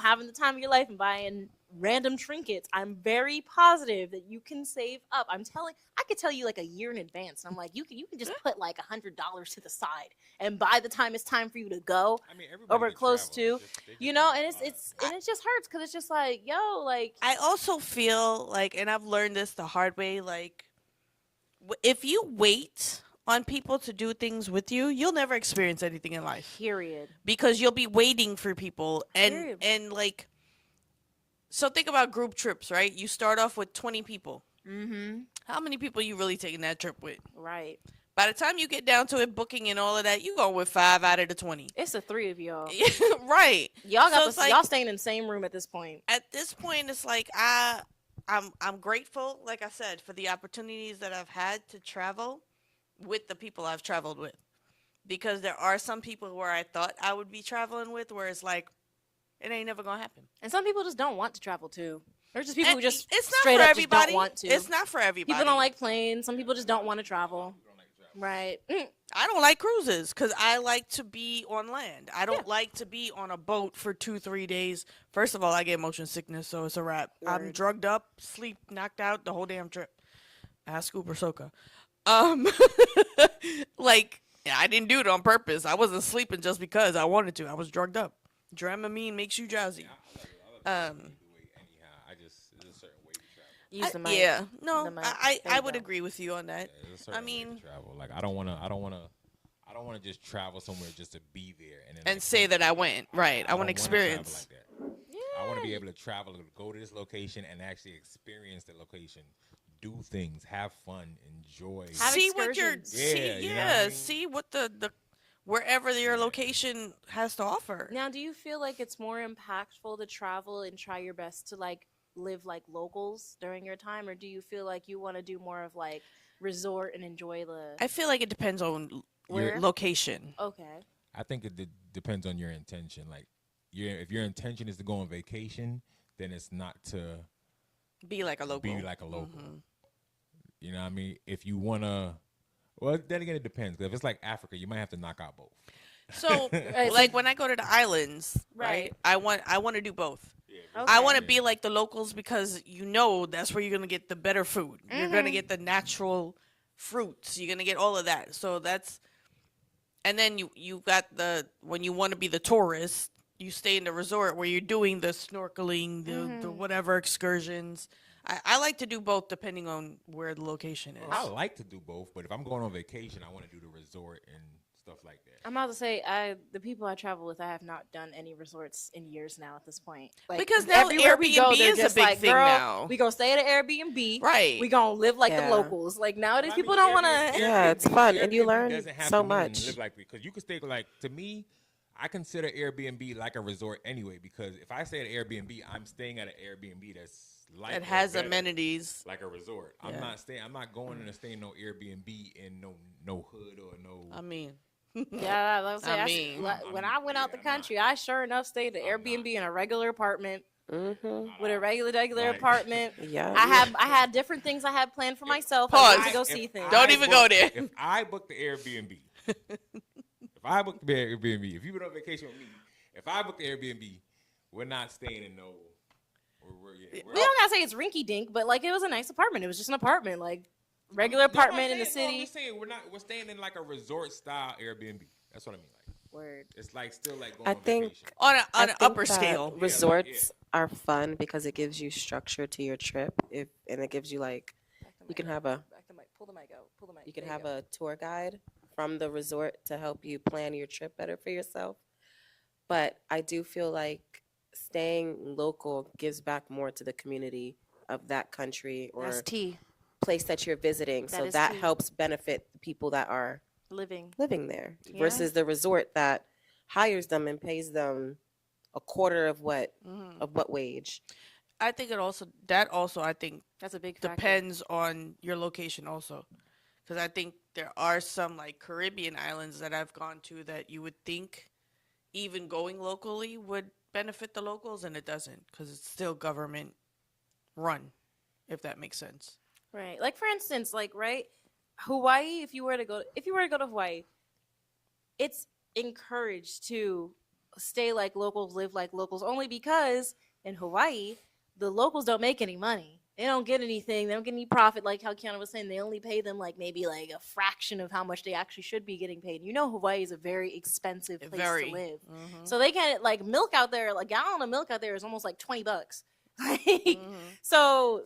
having the time of your life and buying random trinkets, I'm very positive that you can save up. I could tell you like a year in advance. I'm like, you can just put like $100 to the side, and by the time it's time for you to go, I mean, everybody over can close travel. to, They just and don't it's decide. and it just hurts because it's just like, yo, like, I also feel like, and I've learned this the hard way, like, if you wait on people to do things with you, you'll never experience anything in life period. because you'll be waiting for people. Period. And like, so think about group trips, right? You start off with 20 people. Mm-hmm. How many people you really taking that trip with? Right. By the time you get down to it, booking and all of that, you go with 5 out of the 20. It's the three of y'all. Right. Y'all got So it's like- y'all staying in the same room at this point. At this point, it's like I'm grateful, like I said, for the opportunities that I've had to travel with the people I've traveled with, because there are some people where I thought I would be traveling with, where it's like, it ain't never gonna happen. And some people just don't want to travel too. There's just people And who just it's not straight for up everybody. just don't want to. It's not for everybody. People don't like planes. Some people just don't want to travel. Right. I don't like cruises because I like to be on land. I don't like to be on a boat for 2-3 days. First of all, I get motion sickness, so it's a wrap. I'm Word. drugged up, sleep, knocked out the whole damn trip. Ask Uber Soka. Like, I didn't do it on purpose. I wasn't sleeping just because I wanted to. I was drugged up. Dramamine makes you drowsy. Anyhow, I just there's a certain way to travel. Use the mic. Yeah, no, The mic. I There you would go. agree with you on that. Yeah, there's a certain way mean- to travel. Like I don't wanna just travel somewhere just to be there and then And like, say that I went. Right. I don't want wanna experience. travel like that. I want to be able to travel, go to this location, and actually experience the location, do things, have fun, enjoy. Have See what your excursions. Yeah, you know what I mean? see what the wherever your location has to offer. Now, do you feel like it's more impactful to travel and try your best to like live like locals during your time, or do you feel like you want to do more of like resort and enjoy the? I feel like it depends on Where? your location. Okay. I think it depends on your intention. Like, if your intention is to go on vacation, then it's not to Be like a local. be like a local. You know what I mean? If you wanna, well, then again, it depends. 'Cause if it's like Africa, you might have to knock out both. So, Right, like when I go to the islands, Right. I want to do both. Okay. I want to be like the locals because that's where you're gonna get the better food. You're gonna get the natural fruits. You're gonna get all of that. So that's, and then you got when you want to be the tourist, you stay in the resort where you're doing the snorkeling, the whatever excursions. I like to do both depending on where the location is. I like to do both, but if I'm going on vacation, I want to do the resort and stuff like that. I'm about to say, the people I travel with, I have not done any resorts in years now at this point. Like, Because now everywhere we go, Airbnb they're is a just big like, thing girl, now. we gonna stay at an Airbnb. Right. We gonna live like Yeah. the locals. Like nowadays, I people mean, don't want Airbnb- to. Yeah, it's fun, and you learn doesn't have so to mean much. Live like, because you could stay like, to me, I consider Airbnb like a resort anyway. Because if I stay at Airbnb, I'm staying at an Airbnb that's like It or has better, amenities. like a resort. Yeah. I'm not going and staying no Airbnb in no hood or no. I mean, Yeah, I was I say, mean- when I went out the country, I sure enough stayed at Airbnb in a regular apartment Mm-hmm. with a regular Right. apartment. Yeah. I had different things I had planned for myself. I Pause. wanted to go If see things. Don't even go there. If I book the Airbnb, if I book the Airbnb, if you've been on vacation with me, if I book the Airbnb, we're not staying in no. We don't gotta say it's rinky dink, but like it was a nice apartment. It was just an apartment, like regular apartment in the I'm city. just saying we're staying in like a resort style Airbnb. That's what I mean. Like Word. it's like still like going I on think- vacation. On an I think upper that scale. resorts are fun because it gives you structure to your trip. And it gives you like you can have a Back the mic. Pull the mic out. Pull the mic. you can There have go. a tour guide from the resort to help you plan your trip better for yourself. But I do feel like staying local gives back more to the community of that country or That's tea. place that you're visiting. That So is that tea. helps benefit the people that are Living. living there Yeah. versus the resort that hires them and pays them a quarter of what wage. I think I think That's a big factor. depends on your location also, because I think there are some like Caribbean islands that I've gone to that you would think even going locally would benefit the locals, and it doesn't because it's still government run, if that makes sense. Right. Like for instance, like right, Hawaii. If you were to go to Hawaii, it's encouraged to stay like locals, live like locals, only because in Hawaii the locals don't make any money. They don't get anything. They don't get any profit. Like how Kiana was saying, they only pay them like maybe like a fraction of how much they actually should be getting paid. You know, Hawaii is a very expensive place Very. to live. Mhm. So they get like milk out there. Like a gallon of milk out there is almost like $20. Like, Mhm. so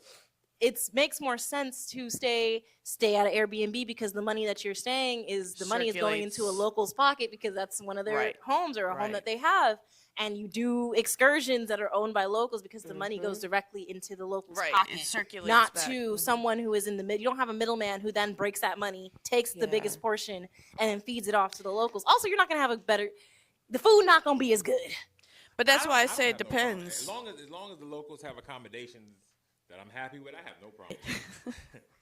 it makes more sense to stay at an Airbnb because the money that you're staying is the money is going into a Circulates. local's pocket because that's one of their Right. homes or a home Right. that they have. And you do excursions that are owned by locals because the money Mhm. goes directly into the local's Right, pocket, it circulates not back. to Mhm. someone who is in the mid. You don't have a middleman who then breaks that money, takes the Yeah. biggest portion, and then feeds it off to the locals. Also, you're not gonna have the food not gonna be as good. But that's why I don't say it have no problem. depends. As long as the locals have accommodations that I'm happy with, I have no problem.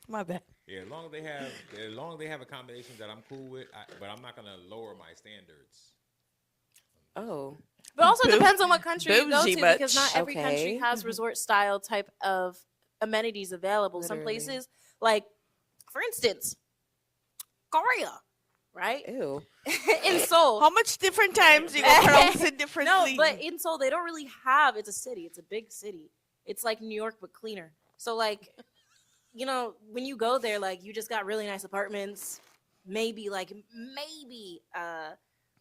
My bad. Yeah, as long as they have accommodations that I'm cool with, but I'm not gonna lower my standards. Oh. But also Boo- depends on what country you go bougie to much. because not every country Okay. has resort style type of amenities available. Some Literally. places, like for instance, Korea, right? Ew. In Seoul. How much different times you gonna pronounce it differently? No, but in Seoul they don't really have. It's a city. It's a big city. It's like New York but cleaner. So like, you know, when you go there, like you just got really nice apartments. Maybe like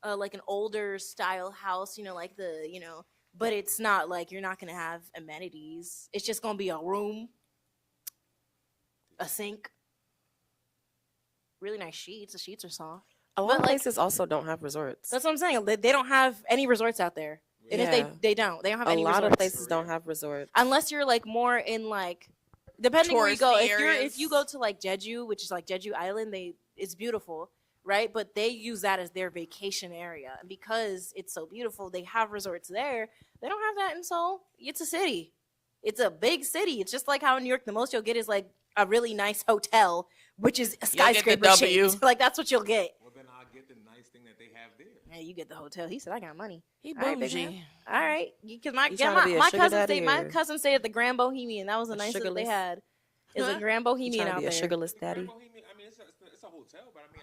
like an older style house. You know, like but it's not like you're not gonna have amenities. It's just gonna be a room, a sink, really nice sheets. The sheets are soft. A lot But, of like- places also don't have resorts. That's what I'm saying. They don't have any resorts out there. And if Yeah. they don't have A any lot resorts. of places don't have resorts. Unless you're like more in like depending where you go. Touristy If you go areas. to like Jeju, which is like Jeju Island, it's beautiful, right? But they use that as their vacation area. And because it's so beautiful, they have resorts there. They don't have that in Seoul. It's a city. It's a big city. It's just like how in New York the most you'll get is like a really nice hotel, which is a You'll get the skyscraper W. shaped. Like that's what you'll get. Well, then I'll get the nice thing that they have there. Yeah, you get the hotel. He said I got money. He All right, big bougie. man. All right, because my You tryna be a sugar daddy my or- cousin stayed at the Grand Bohemian. That was the A nicest they sugarless? had. Is a Huh? Grand You Bohemian trying to out be a there. sugarless Grand daddy? Bohemian, I mean, it's a hotel, but I mean,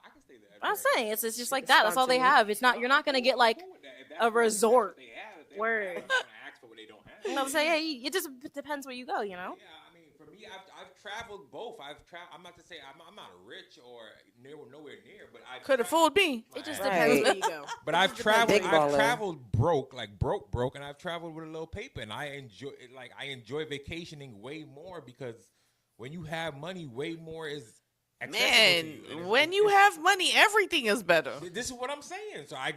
I can stay there. I'm saying it's just like It's that. That's all they spontaneous. have. It's not. You're not gonna get like. I'm cool with that. If a resort. If they have, if they Word. I'm not gonna ask for what they don't have. You know what I'm saying? Hey, it just depends where you go. You know. Yeah, I mean, for me, I've traveled both. I'm not to say I'm not rich or nowhere near, but I Could have fooled me. It just Right. depends where you go. But It I've just depends Big traveled. where you I've baller. traveled broke, like broke, and I've traveled with a little paper, and I enjoy vacationing way more because when you have money, way more is accessible to Man, you. And when you have money, everything is better. this is what I'm saying. So I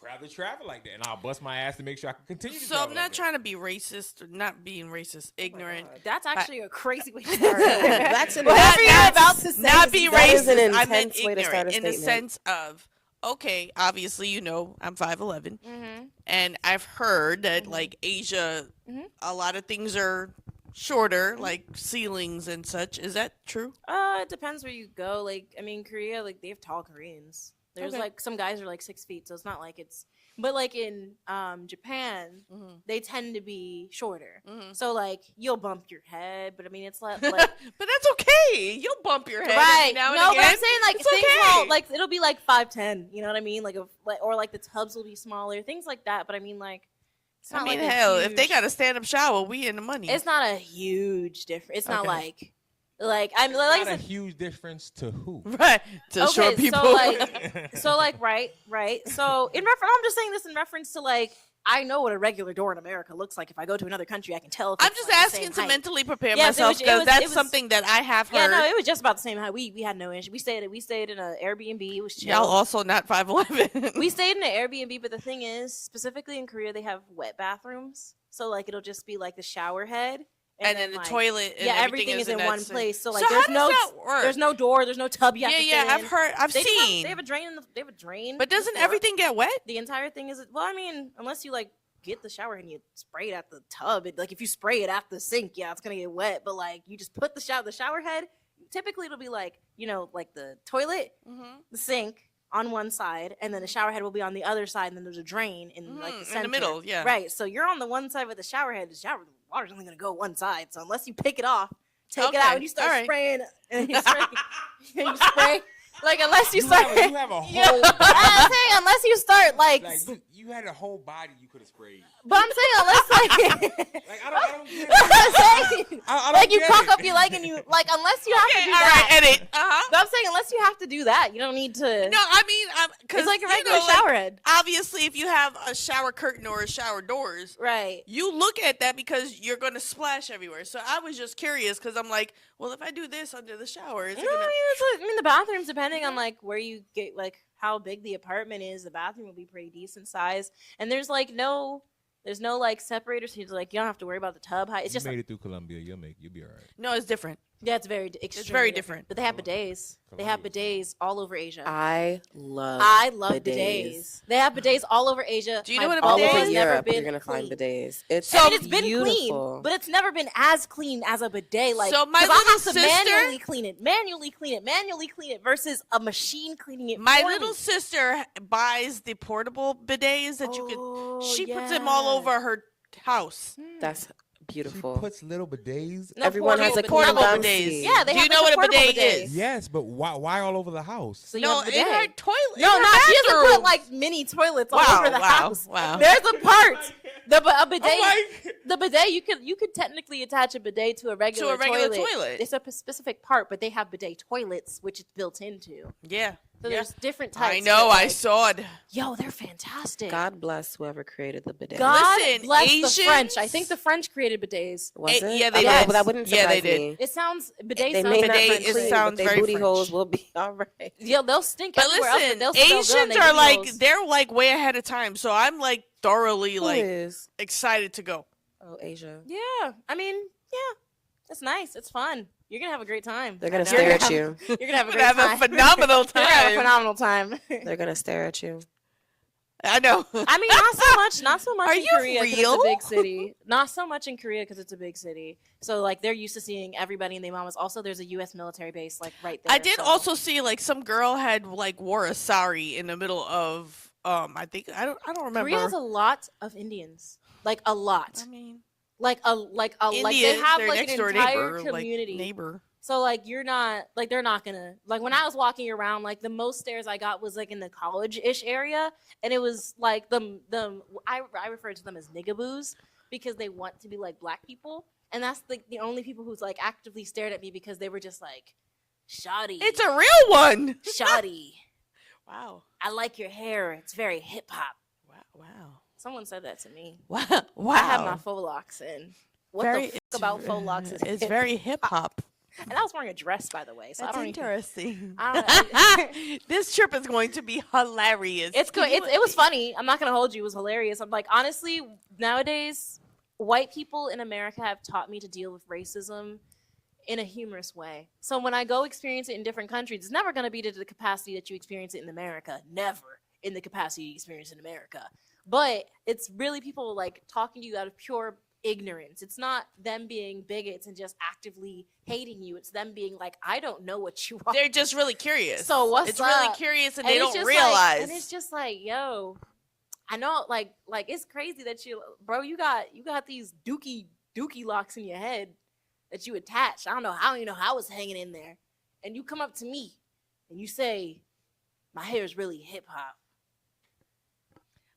rather travel like that, and I'll bust my ass to make sure I can continue. To So travel I'm not like that. trying to be racist or not being racist, ignorant. That's actually a crazy way to start. That's an Whatever you're Not- about to say. Not is be That is an racist. I meant intense way to start ignorant a in the statement. sense of, okay, obviously, you know, I'm 5'11", Mhm. and I've heard that like Asia, Mhm. a lot of things are shorter, like ceilings and such. Is that true? It depends where you go. Like, I mean, Korea, like they have tall Koreans. There's Okay. like some guys are like 6 feet, so it's not like it's. But like in Japan, Mm-hmm. they tend to be shorter. Mm-hmm. So like you'll bump your head, but I mean it's like but that's okay. You'll bump your head right. every now and No, again. but I'm saying like It's things okay. won't like it'll be like 5'10", you know what I mean? Like or like the tubs will be smaller, things like that. But I mean like it's I not mean, like a hell, if they huge- got a stand-up shower, we in the money. it's not a huge difference. It's not Okay. like I'm like I Not a said, huge difference to who? right to Okay, short so, people. like- so like right. So in reference, I'm just saying this in reference to like I know what a regular door in America looks like. If I go to another country, I can tell. If I'm it's, just like, the asking same to height. mentally prepare Yes, it myself was- it because was- that's it was- something that I have heard. Yeah, no, it was just about the same height. We had no issue. We stayed in an Airbnb. It was chill. Y'all also not 5'11". We stayed in an Airbnb, but the thing is, specifically in Korea, they have wet bathrooms. So like it'll just be like the shower head, and then the like, toilet. And Yeah, everything is in that one same- place. So like so how there's does no that work? there's no door, there's no tub. You have to yeah, fit I've in. heard, I've They just have- seen. they have a drain. They have a drain. But doesn't before. everything get wet? The entire thing is well, I mean, unless you like get the shower and you spray it at the tub. Like if you spray it at the sink, yeah, it's gonna get wet. But like you just put the shower head. Typically, it'll be like like the toilet, Mm-hmm. the sink on one side, and then the shower head will be on the other side, and then there's a drain in like the center. in the middle, yeah. Right. So you're on the one side with the shower head. The water's only gonna go one side. So unless you pick it off, take it out, Okay, and you start alright. spraying, and you spray, and you spray. Like unless you You start. have a Yeah. whole I'm saying unless you start like you had a whole body you could have sprayed. but I'm saying unless like, Like I don't get it. I'm saying, I don't like you get cock it. up your leg and you like unless you have Okay, to do all that. right, edit. Uh-huh. But I'm saying unless you have to do that, you don't need to. No, I mean, because it's like a regular shower head, obviously, if you have a shower curtain or a shower doors, right? you look at that because you're going to splash everywhere. So I was just curious because I'm like, well, if I do this under the shower, is No, it I gonna... mean, it's like, I mean the bathrooms, depending on like where you get, like how big the apartment is, the bathroom will be pretty decent size, and there's no like separators. So you're like you don't have to worry about the tub height. It's You just made it through Colombia. You'll be all right. No, it's different. yeah, it's very extremely very different. But they have bidets. They have bidets all over Asia. I love love bidets. bidets. They have bidets all over Asia. Do you know what a all bidet over is? has never Europe. been You're gonna clean. find bidets. It's So- I mean, it's been beautiful. clean, but it's never been as clean as a bidet. Like, So my 'cause I little have to sister- manually clean it versus a machine cleaning it. My for little me. sister buys the portable bidets that you Oh, could. She puts them all yeah. over her house. That's beautiful. She puts little bidets. No, Everyone has a portable clean bidets. bidets. Yeah, they Do have you know like what a portable bidet bidets. is? Yes, but why all over the house? So you No, have a in her bidet. toilet. No, in no, her she doesn't put bathroom. like mini toilets all Wow, over the wow, house. wow. There's a part. A bidet. I'm like, The bidet, you could technically attach a bidet to a regular toilet. It's a specific part, but they have bidet toilets, which it's built into. Yeah. So yeah. there's different types. I know. but, I like, saw it. Yo, they're fantastic. God bless whoever created the bidet. God Listen, bless the Asians- French. I think the French created bidets. Was Eh, it? yeah, they I know, did. but that wouldn't Yeah, surprise they did. me. It sounds bidet They sounds may not Bidet be is- clean, sounds but their very booty French. holes will be all right. Yeah, they'll stink But everywhere else, listen, they'll still go and Asians they are do like those. they're like way ahead of time. So I'm like thoroughly Who like is? excited to go. Oh, Asia. Yeah, I mean, yeah, it's nice. It's fun. You're gonna have a great time. They're gonna You're stare at have- you. You're gonna have a We're great gonna have time. a phenomenal You're gonna have a time. phenomenal time. They're gonna stare at you. I know. I mean, not so much Are in you Korea 'cause it's real? a big city. Not so much in Korea because it's a big city. So like they're used to seeing everybody and their mamas. Also, there's a U.S. military base like right there. I did so- also see like some girl had like wore a sari in the middle of I think I don't remember. Korea has a lot of Indians. Like a lot. I mean, Like like India, they have their like next an door entire neighbor, community. like neighbor. So like you're not like they're not gonna like when I was walking around like the most stairs I got was like in the college-ish area and it was like I refer to them as niggaboos because they want to be like black people and that's the only people who's like actively stared at me because they were just like shoddy. It's a real one. shoddy. Wow. I like your hair. It's very hip hop. Wow. Someone said that to me. Wow. I have my faux locks in. What Very- the fuck about faux locks is It's hip? very hip hop. And I was wearing a dress by the way, so That's I don't even interesting. I This trip is going to be hilarious. It's good. Can you- It was funny. I'm not gonna hold you. It was hilarious. I'm like, honestly, nowadays, white people in America have taught me to deal with racism in a humorous way. So when I go experience it in different countries, it's never gonna be to the capacity that you experience it in America. Never in the capacity you experience in America. But it's really people like talking to you out of pure ignorance. It's not them being bigots and just actively hating you. It's them being like, I don't know what you are. They're just really curious. So what's It's really up? curious, and And they it's don't just realize. and it's just like, yo, I know, like it's crazy that bro, you got these dookie locks in your head that you attached. I don't even know how it's hanging in there. And you come up to me and you say, my hair is really hip hop.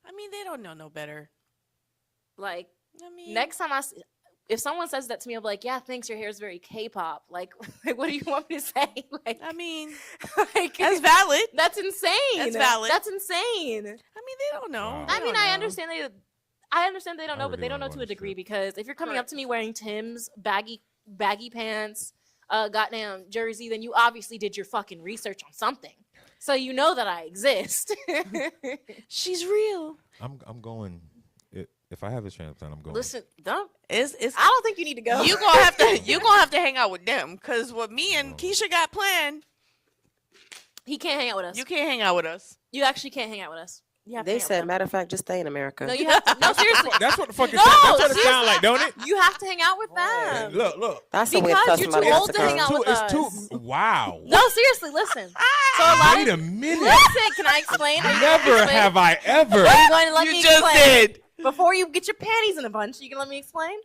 I mean, they don't know no better. Like, I mean, next time if someone says that to me, I'm like, yeah, thanks, your hair is very K-pop. Like, what do you want me to say? Like, I mean, like that's valid. that's insane. That's valid. That's insane. I mean, they don't know. Wow. They I mean, don't I know. understand they don't I know, but really they don't know wanna to go a on this degree trip. because if you're coming up Correct. to me wearing Tim's baggy pants, goddamn jersey, then you obviously did your fucking research on something. So you know that I exist. She's real. I'm going. If I have a transplant, I'm going. Listen, don't. It's I don't think you need to go. you gonna have to hang out with them, because what me and Keisha got planned, He can't hang out with us. you can't hang out with us. You actually can't hang out with us. You have to They hang out said, with matter of fact, just stay in America. them. No, you have to. No, seriously. That's what the fuck it No, sound. That's what it seriously. sound like, don't it? You have to hang out with them. Look. That's the way to tell Because you're somebody too else old to to hang come. out with It's us. too. Wow. No, seriously, listen. So a lot Wait of a minute. listen. Can I explain? Are you gonna Never explain? have I ever. Are you going to let me You just explain? did. Before you get your panties in a bunch, you can let me explain?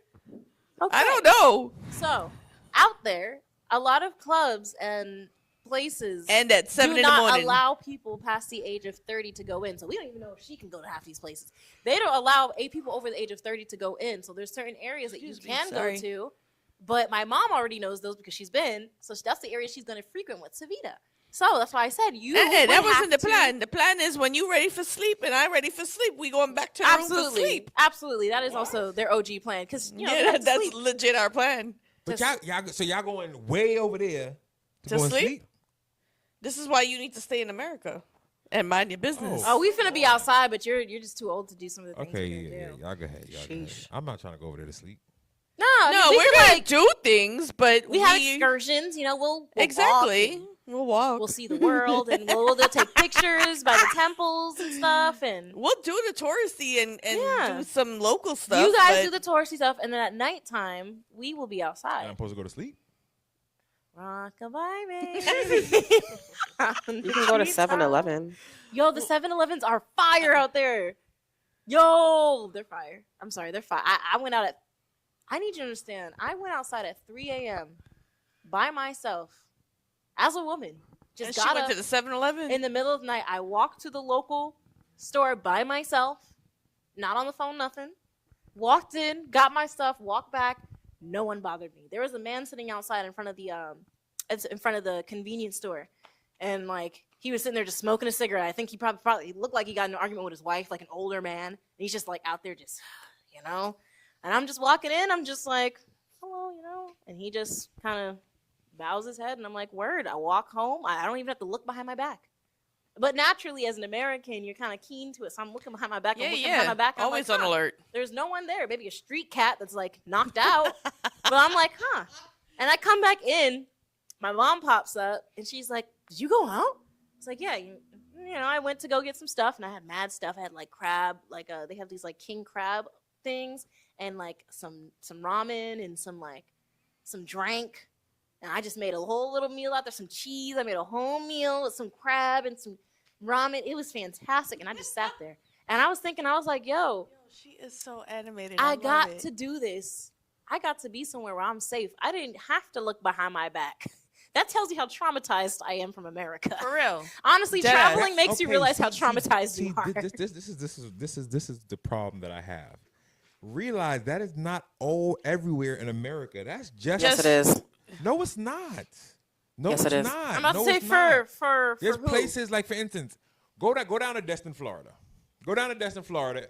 Okay. I don't know. So, out there, a lot of clubs and places And at 7 do in the not morning. allow people past the age of 30 to go in. So we don't even know if she can go to half these places. They don't allow people over the age of 30 to go in. So there's certain areas that you Excuse me, can go sorry. to. But my mom already knows those because she's been. So that's the area she's going to frequent with Savita. So that's why I said you. Hey, would that wasn't have the to- plan. The plan is when you ready for sleep and I ready for sleep, we going back to the room for Absolutely, sleep. absolutely. That is also their OG plan because you know Yeah, they have to that's sleep. legit our plan. But y'all going way over there to To go and sleep? sleep? This is why you need to stay in America and mind your business. Oh, we finna be outside, but you're just too old to do some of the things. Okay, we're gonna yeah. do. Y'all go ahead. Y'all go ahead. Sheesh. I'm not trying to go over there to sleep. No, I No, mean, we're we gonna can, like, do things, but we have excursions. You know, we'll walk exactly. and We'll walk. we'll see the world, and we'll take pictures by the temples and stuff. And We'll do the touristy and Yeah. do some local stuff. you guys but do the touristy stuff, and then at nighttime we will be And outside. I'm supposed to go to sleep? Rockabye, baby. You can go to 7-Eleven. Yo, the 7-Elevens are fire out there. Yo, they're fire. I'm sorry, they're fire. I went out at. I need you to understand. I went outside at 3 a.m. by myself as a woman. Just and she got went up to the 7-Eleven. in the middle of the night. I walked to the local store by myself, not on the phone, nothing. Walked in, got my stuff, walked back. No one bothered me. There was a man sitting outside in front of the convenience store, and like he was sitting there just smoking a cigarette. I think he probably he looked like he got in an argument with his wife, like an older man. And he's just like out there, just you know. And I'm just walking in. I'm just like, hello, you know. And he just kind of bows his head, and I'm like, word. I walk home. I don't even have to look behind my back. But naturally, as an American, you're kind of keen to it. So I'm looking behind my back. I'm looking behind my back. And I'm Always like, on huh, alert. there's no one there. Maybe a street cat that's like knocked out. But I'm like, huh. And I come back in. My mom pops up, and she's like, did you go out? It's like, yeah. You know, I went to go get some stuff, and I had mad stuff. I had like crab, like they have these like king crab things, and like some ramen and some drink. And I just made a whole little meal out there, some cheese. I made a whole meal with some crab and some ramen. It was fantastic. And I just sat there. And I was thinking, I was like, yo, She is so animated. I love got it. to do this. I got to be somewhere where I'm safe. I didn't have to look behind my back. That tells you how traumatized I am from America. For real. Honestly, Deadass. traveling makes you Okay, realize how see, traumatized see, you are. This is the problem that I have. Realize that is not all everywhere in America. That's just Yes, it is. No, it's not. No, Yes, it's it is. not. I'm about no, to say it's not. for There's who? places like, for instance, go down to Destin, Florida. Go down to Destin, Florida.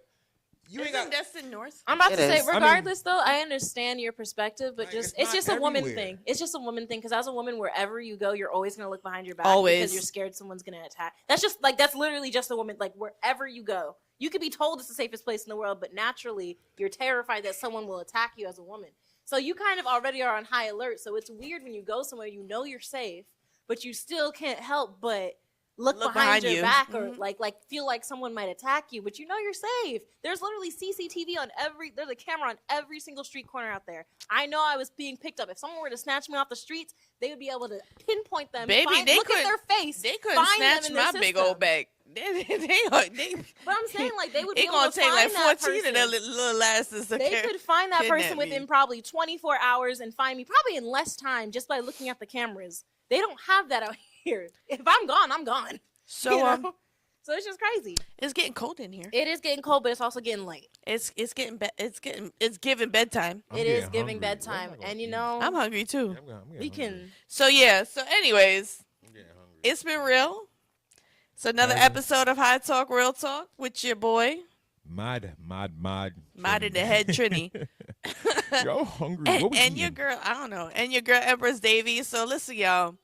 You ain't Isn't got. Destin North? I'm about It to say, is. I mean- regardless though, I understand your perspective, but Like, just it's it's just not a woman everywhere. thing. It's just a woman thing because as a woman, wherever you go, you're always gonna look behind your back Always. because you're scared someone's gonna attack. That's just like that's literally just a woman. Like wherever you go, you could be told it's the safest place in the world, but naturally you're terrified that someone will attack you as a woman. So you kind of already are on high alert. So it's weird when you go somewhere you know you're safe, but you still can't help but look Look behind behind your you. back or Mhm. like feel like someone might attack you, but you know you're safe. There's literally CCTV on there's a camera on every single street corner out there. I know I was being picked up. If someone were to snatch me off the streets, they would be able to pinpoint them. Baby, they look at couldn't- their face. They couldn't find them snatch in their my big system. old bag. They But I'm saying like they would be it able gonna to take like find that 14 of their person. little asses to They could find that person kidnap me. within probably 24 hours and find me probably in less time just by looking at the cameras. They don't have that out here. If I'm gone, I'm gone. So You know? So it's just crazy. it's getting cold in here. It is getting cold, but it's also getting late. It's giving bedtime. I'm It is getting giving hungry. bedtime, What am I and you gonna know I'm hungry too. eat? I'm getting we hungry. can. So yeah. So anyways, I'm getting hungry. it's been real. It's another Has it? episode of High Talk Real Talk with your boy Mod. Mod in the Head Trini. Yo, hungry. and What we and your eating? girl, I don't know, and your girl Empress Davies. So listen, y'all,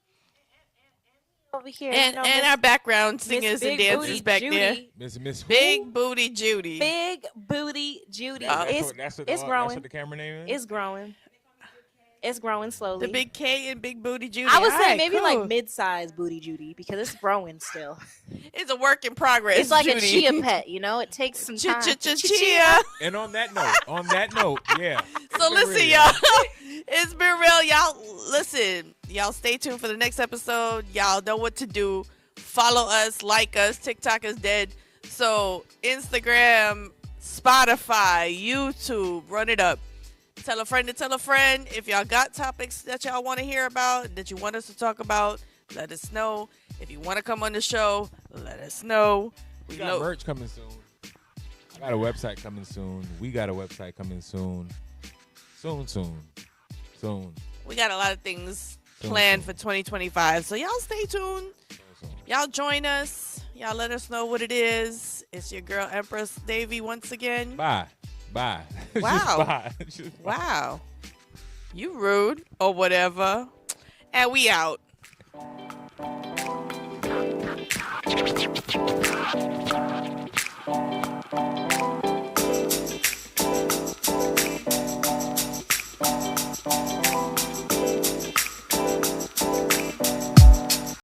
Over here, and our background singers and dancers Booty back Judy. there. Miss who? Big Booty Judy. Big Booty Judy. Oh, That's it's what- that's what it's That's growing. what the camera name is. It's growing. It's growing slowly. The big K and Big Booty Judy. I would say Alright, maybe cool. like mid-size Booty Judy because it's growing still. It's a work in progress. It's like Judy. a chia pet, you know. It takes some time. Chia. And on that note, yeah. So It's been listen, real. y'all. It's been real, y'all. Listen, y'all. Stay tuned for the next episode. Y'all know what to do. Follow us, like us. TikTok is dead. So Instagram, Spotify, YouTube, run it up. Tell a friend to tell a friend. If y'all got topics that y'all want to hear about, that you want us to talk about, let us know. If you want to come on the show, let us know. We got merch coming soon. I got a website coming soon. We got a website coming soon. Soon. We got a lot of things Soon, planned soon. for 2025. So y'all stay tuned. Y'all join us. Y'all let us know what it is. It's your girl Empress Davy once again. Bye. Just Wow. bye. Just bye. Wow. You rude or whatever. And we out.